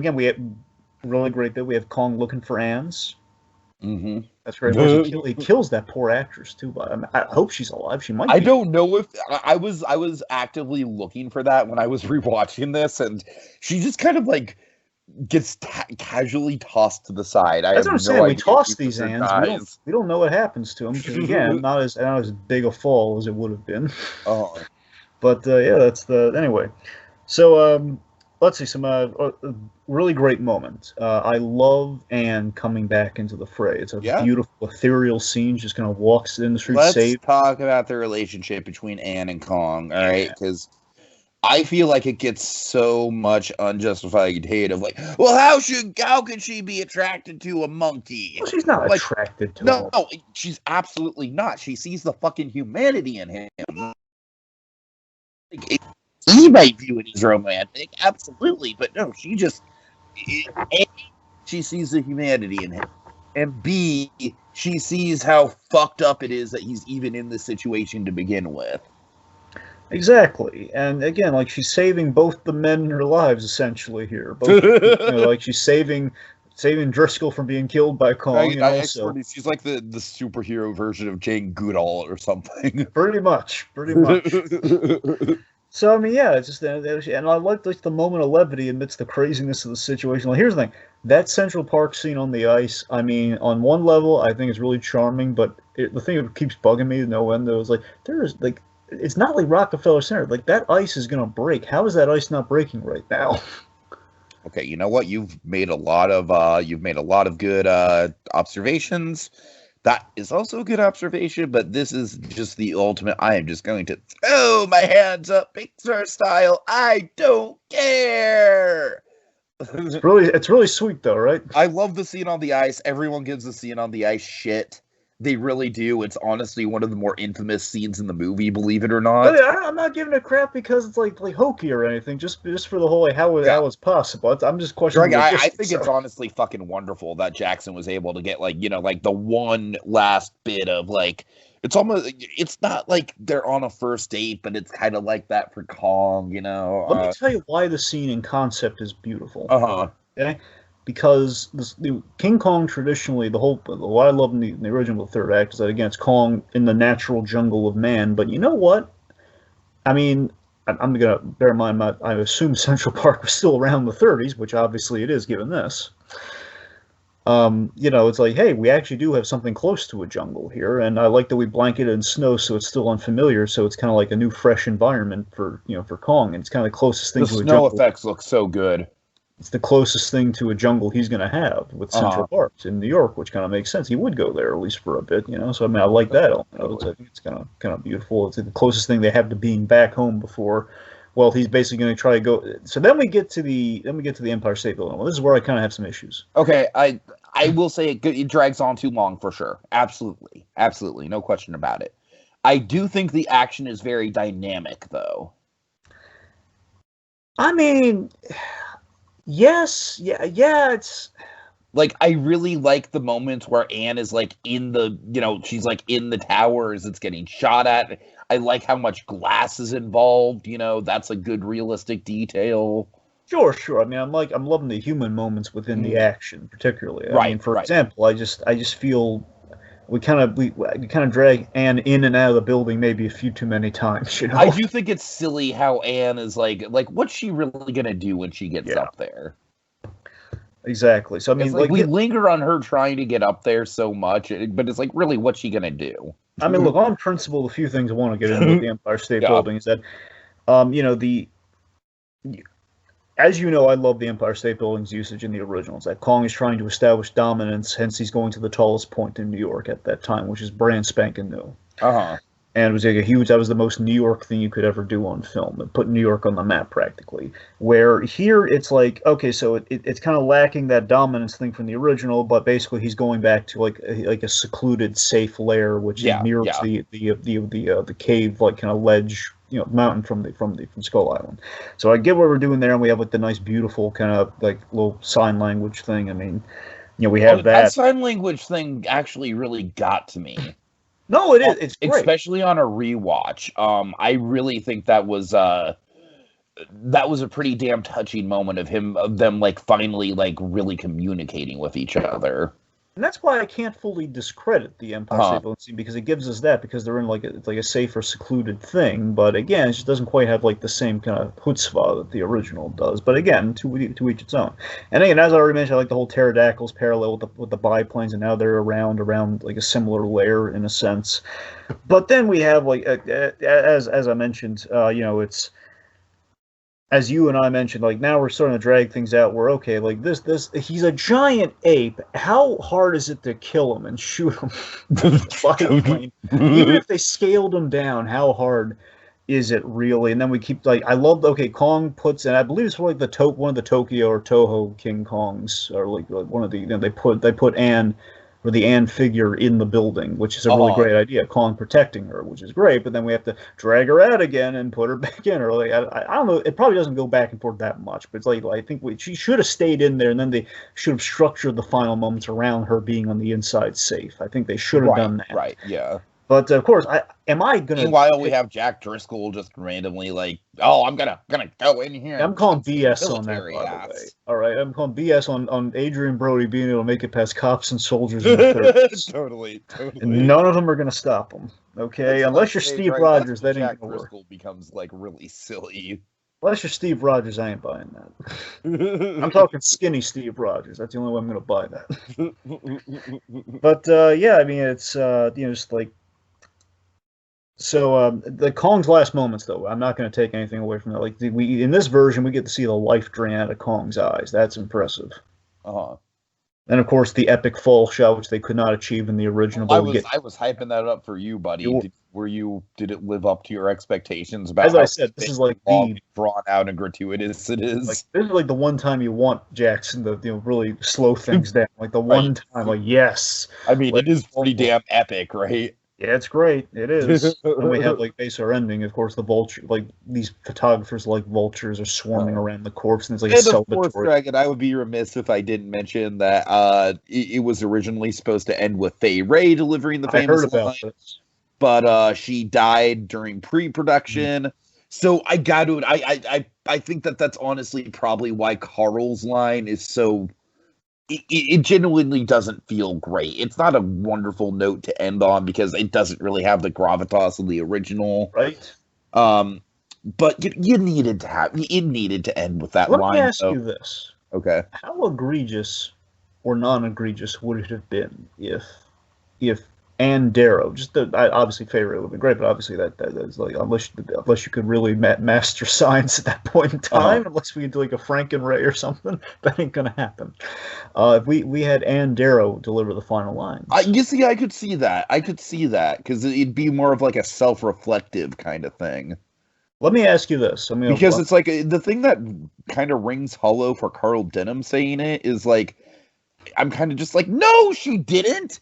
really great bit. We have Kong looking for Anne's. Mm-hmm. That's great. He kills that poor actress too. But I hope she's alive. She might be. I don't know if I was actively looking for that when I was rewatching this, and she just kind of like gets casually tossed to the side. That's what I'm saying. We toss these Anns. We don't know what happens to them because again, not as big a fall as it would have been. Oh, but yeah, that's anyway. So let's see some really great moments. I love Anne coming back into the fray. It's a beautiful, ethereal scene. Just kind of walks in the street. Let's talk about the relationship between Anne and Kong. All right, because I feel like it gets so much unjustified hate of like, well, how could she be attracted to a monkey? Well, she's not attracted to him. No, she's absolutely not. She sees the fucking humanity in him. He might view it as romantic, absolutely, but no, she just A, she sees the humanity in him, and B, she sees how fucked up it is that he's even in this situation to begin with. Exactly, and again, like she's saving both the men in her lives essentially here. Both, like she's saving Driscoll from being killed by Kong. She's like the superhero version of Jane Goodall or something. Pretty much. So I mean, yeah, it's just and I like the moment of levity amidst the craziness of the situation. Like, here's the thing: that Central Park scene on the ice. I mean, on one level, I think it's really charming, but the thing that keeps bugging me to no end though is like it's not like Rockefeller Center. Like, that ice is gonna break. How is that ice not breaking right now? Okay, you know what? You've made a lot of good observations. That is also a good observation, but this is just the ultimate. I am just going to throw my hands up, Pixar style. I don't care. It's really sweet though, right? I love the scene on the ice. Everyone gives the scene on the ice shit. They really do. It's honestly one of the more infamous scenes in the movie, believe it or not. I'm not giving it crap because it's like hokey or anything. Just for the whole how it's possible. I'm just questioning. I think it's honestly fucking wonderful that Jackson was able to get the one last bit of it's almost. It's not like they're on a first date, but it's kind of like that for Kong. Let me tell you why the scene in concept is beautiful. Okay. Because King Kong traditionally, what I love in the original third act is that, again, it's Kong in the natural jungle of man. But you know what? I mean, I'm going to bear in mind, I assume Central Park was still around the 30s, which obviously it is given this. It's like, hey, we actually do have something close to a jungle here, and I like that we blanket it in snow, so it's still unfamiliar, so it's kind of like a new, fresh environment for Kong, and it's kind of the closest thing The to a snow jungle. effects look so good. It's the closest thing to a jungle he's going to have with Central Park in New York, which kind of makes sense. He would go there at least for a bit, So I mean, I like that element. I think it's kind of beautiful. It's the closest thing they have to being back home before. Well, he's basically going to try to go. So then we get to the Empire State Building. Well, this is where I kind of have some issues. Okay, I will say it drags on too long for sure. Absolutely, no question about it. I do think the action is very dynamic, though. I mean, yes, yeah, it's like I really like the moments where Anne is like in the, she's like in the tower as it's getting shot at. I like how much glass is involved. That's a good realistic detail. Sure. I mean, I'm loving the human moments within the action, particularly. I mean, for example, I just feel we kind of drag Anne in and out of the building maybe a few too many times. I do think it's silly how Anne is like what's she really gonna do when she gets up there? Exactly. So I mean, we linger on her trying to get up there so much, but it's like, really, what's she gonna do? I mean, look, on principle, the few things I want to get into with the Empire State Building is that, as you know, I love the Empire State Building's usage in the originals. That Kong is trying to establish dominance, hence he's going to the tallest point in New York at that time, which is brand spanking new. And it was like that was the most New York thing you could ever do on film. It put New York on the map practically. Where here it's like, okay, so it's kind of lacking that dominance thing from the original, but basically he's going back to like a secluded, safe lair, which mirrors the cave, like kind of ledge, mountain from Skull Island. So I get what we're doing there, and we have like the nice, beautiful kind of like little sign language thing. I mean, we have that sign language thing actually really got to me. No, it is. It's great. Especially on a rewatch. I really think that was a pretty damn touching moment of them like finally like really communicating with each other. And that's why I can't fully discredit the Empire State Building scene, because it gives us that, because they're in like a safer, secluded thing. But again, it just doesn't quite have like the same kind of chutzpah that the original does. But again, to each its own. And again, as I already mentioned, I like the whole pterodactyls parallel with the biplanes, and now they're around like a similar layer in a sense. But then we have like as I mentioned, it's. As you and I mentioned, like now we're starting to drag things out where, okay, like this, he's a giant ape. How hard is it to kill him and shoot him? Even if they scaled him down, how hard is it really? And then we keep like, I love, okay, Kong puts, and I believe it's like one of the Tokyo or Toho King Kongs, or like one of the, they put Anne, or the Anne figure in the building, which is a really great idea. Kong protecting her, which is great, but then we have to drag her out again and put her back in. Or like, I don't know, it probably doesn't go back and forth that much, but it's like I think she should have stayed in there, and then they should have structured the final moments around her being on the inside safe. I think they should have done that. Right, yeah. But of course, Meanwhile, we have Jack Driscoll just randomly like, oh, I'm gonna go in here. I'm calling BS on that, by the way. All right, I'm calling BS on Adrian Brody being able to make it past cops and soldiers in the 30s. Totally. And none of them are gonna stop him. Okay, unless you're Steve Rogers, that ain't Jack gonna work. Driscoll becomes like really silly. Unless you're Steve Rogers, I ain't buying that. I'm talking skinny Steve Rogers. That's the only way I'm gonna buy that. But yeah, I mean, it's just like. So the Kong's last moments, though, I'm not going to take anything away from that. Like in this version, we get to see the life drain out of Kong's eyes. That's impressive. And of course, the epic fall shot, which they could not achieve in the original. I was hyping that up for you, buddy. Did it live up to your expectations? About as I said, this is like the drawn out and gratuitous it is. Like, this is like the one time you want Jackson to really slow things down. Like the one time, like yes. I mean, it is pretty damn epic, right? Yeah, it's great. It is. And we have like base our ending. Of course, the vulture, like these photographers, like vultures, are swarming around the corpse, and it's like a celebratory. Of course, Dragon, I would be remiss if I didn't mention that it was originally supposed to end with Fay Ray delivering the famous line, but she died during pre-production. So I got to. I think that's honestly probably why Carl's line is so. It genuinely doesn't feel great. It's not a wonderful note to end on because it doesn't really have the gravitas of the original. Right. But you needed to end with that line. Let me ask you this. Okay. How egregious or non-egregious would it have been if Ann Darrow, obviously favorite would be great, but obviously that is like unless you could really master science at that point in time, unless we could do like a Frankenray or something, that ain't gonna happen. If we had Ann Darrow deliver the final lines, you see, I could see that because it'd be more of like a self-reflective kind of thing. Let me ask you this, because it's like the thing that kind of rings hollow for Carl Denham saying it is like, I'm kind of just like, no, she didn't.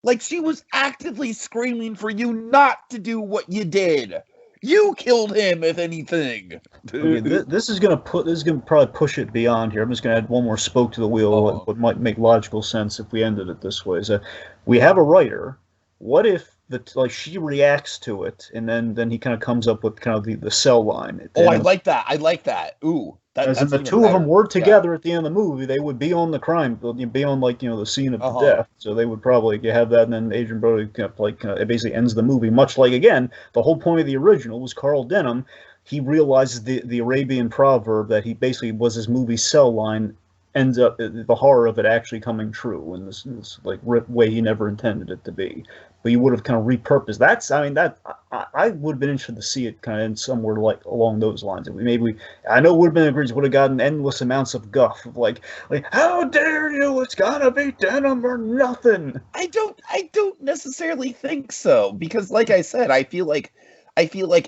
Like, she was actively screaming for you not to do what you did. You killed him, if anything. This is gonna probably push it beyond here. I'm just gonna add one more spoke to the wheel. What might make logical sense if we ended it this way is that we have a writer. What if she reacts to it, and then he kind of comes up with kind of the cell line? I like that. Ooh. As in the two of them were together at the end of the movie, they would be on the crime, be on the scene of the death. So they would probably have that, and then Adrian Brody it basically ends the movie. Much like, again, the whole point of the original was Carl Denham. He realizes the Arabian proverb that he basically was his movie cell line ends up the horror of it actually coming true in this like way he never intended it to be. But you would have kind of repurposed that. I would have been interested to see it kind of somewhere like along those lines. I know it would have been egregious, would have gotten endless amounts of guff of like how dare you? It's gotta be Denham or nothing. I don't necessarily think so, because like I said, I feel like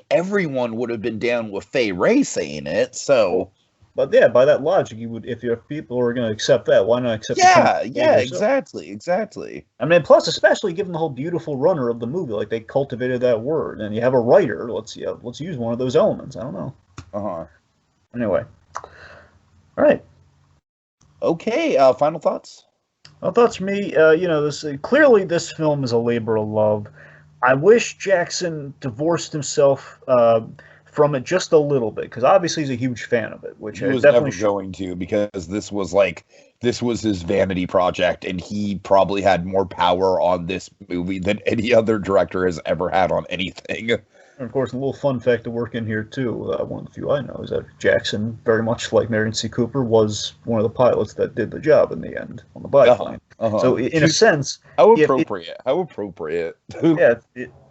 everyone would have been down with Fay Wray saying it. So. But yeah, by that logic, you would, if your people are going to accept that, why not accept? Exactly. I mean, plus, especially given the whole beautiful runner of the movie, like they cultivated that word, and you have a writer. Let's use one of those elements. I don't know. Anyway, all right. Okay. Final thoughts. Final thoughts for me. Clearly this film is a labor of love. I wish Jackson divorced himself from it just a little bit, because obviously he's a huge fan of it, which he was definitely going to, because this was his vanity project, and he probably had more power on this movie than any other director has ever had on anything. And of course, a little fun fact to work in here too, one of the few I know, is that Jackson, very much like Marion C. Cooper, was one of the pilots that did the job in the end on the biplane. So in a sense, how appropriate. Yeah,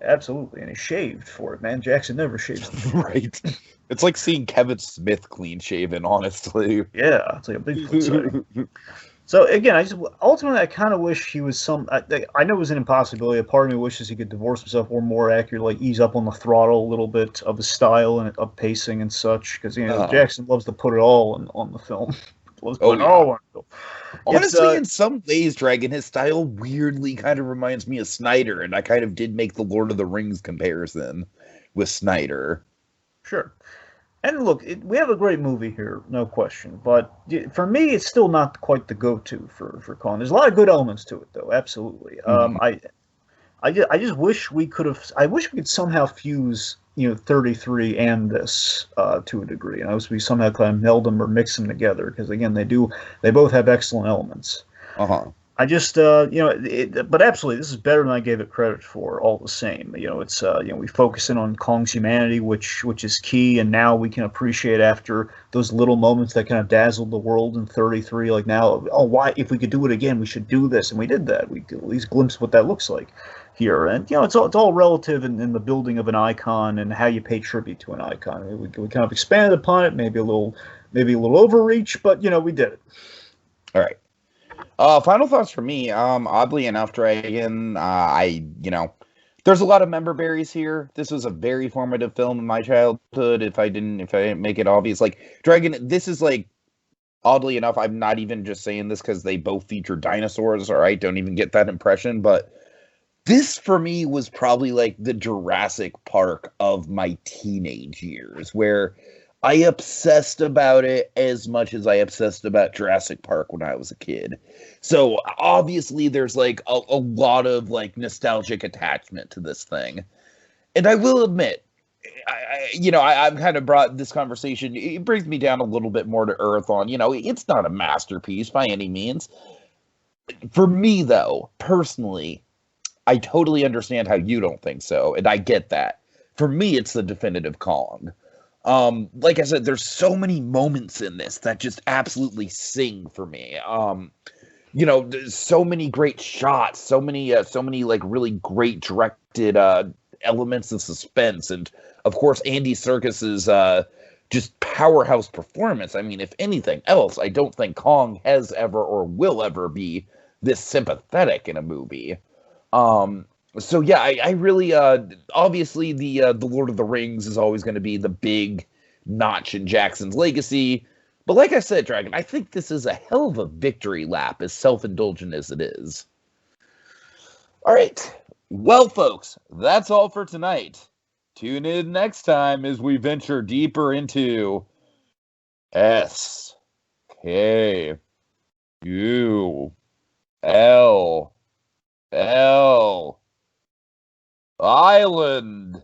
absolutely, and he shaved for it, man. Jackson never shaves. Right. It's like seeing Kevin Smith clean shaven, honestly. Yeah, it's like a Bigfoot sighting. So again, I kind of wish he was I know it was an impossibility. A part of me wishes he could divorce himself, or more accurately, like ease up on the throttle a little bit of his style and of pacing and such, because Jackson loves to put it all on the film. Honestly, in some ways, Dragon, his style weirdly kind of reminds me of Snyder, and I kind of did make the Lord of the Rings comparison with Snyder. Sure. And look, we have a great movie here, no question. But for me, it's still not quite the go-to for Colin. There's a lot of good elements to it, though. Absolutely. I just wish we could have. I wish we could somehow fuse 33 and this to a degree. And I wish we somehow kind of meld them or mix them together, because again, they both have excellent elements. I just, but absolutely, this is better than I gave it credit for. All the same, it's we focus in on Kong's humanity, which is key, and now we can appreciate after those little moments that kind of dazzled the world in 33. Like now, why if we could do it again, we should do this, and we did that. We could at least glimpse what that looks like here, and it's all relative in the building of an icon and how you pay tribute to an icon. We kind of expanded upon it, maybe a little overreach, but we did it. All right. Final thoughts for me. Oddly enough, Dragon, there's a lot of member berries here. This was a very formative film in my childhood. If I didn't make it obvious, like Dragon, this is like, oddly enough, I'm not even just saying this because they both feature dinosaurs. All right, don't even get that impression, but this for me was probably like the Jurassic Park of my teenage years, where I obsessed about it as much as I obsessed about Jurassic Park when I was a kid. So obviously there's like a lot of like nostalgic attachment to this thing. And I will admit, I've kind of brought this conversation, it brings me down a little bit more to earth on, it's not a masterpiece by any means. For me though, personally, I totally understand how you don't think so. And I get that. For me, it's the definitive Kong. Like I said, there's so many moments in this that just absolutely sing for me. so many great shots, so many like really great directed elements of suspense, and of course Andy Serkis's just powerhouse performance. I mean, if anything else, I don't think Kong has ever or will ever be this sympathetic in a movie. So yeah, I really obviously the Lord of the Rings is always going to be the big notch in Jackson's legacy. But like I said, Dragon, I think this is a hell of a victory lap, as self-indulgent as it is. All right. Well, folks, that's all for tonight. Tune in next time as we venture deeper into SKULL Island,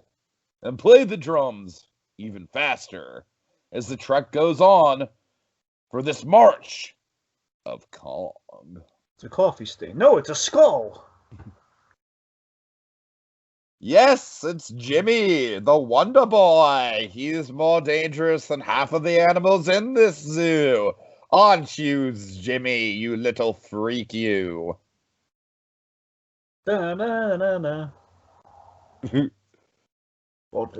and play the drums even faster as the trek goes on for this march of Kong. It's a coffee stain. No, it's a skull. Yes, it's Jimmy, the Wonder Boy. He's more dangerous than half of the animals in this zoo. Aren't you, Jimmy, you little freak, you? Da, na, na, na. Well,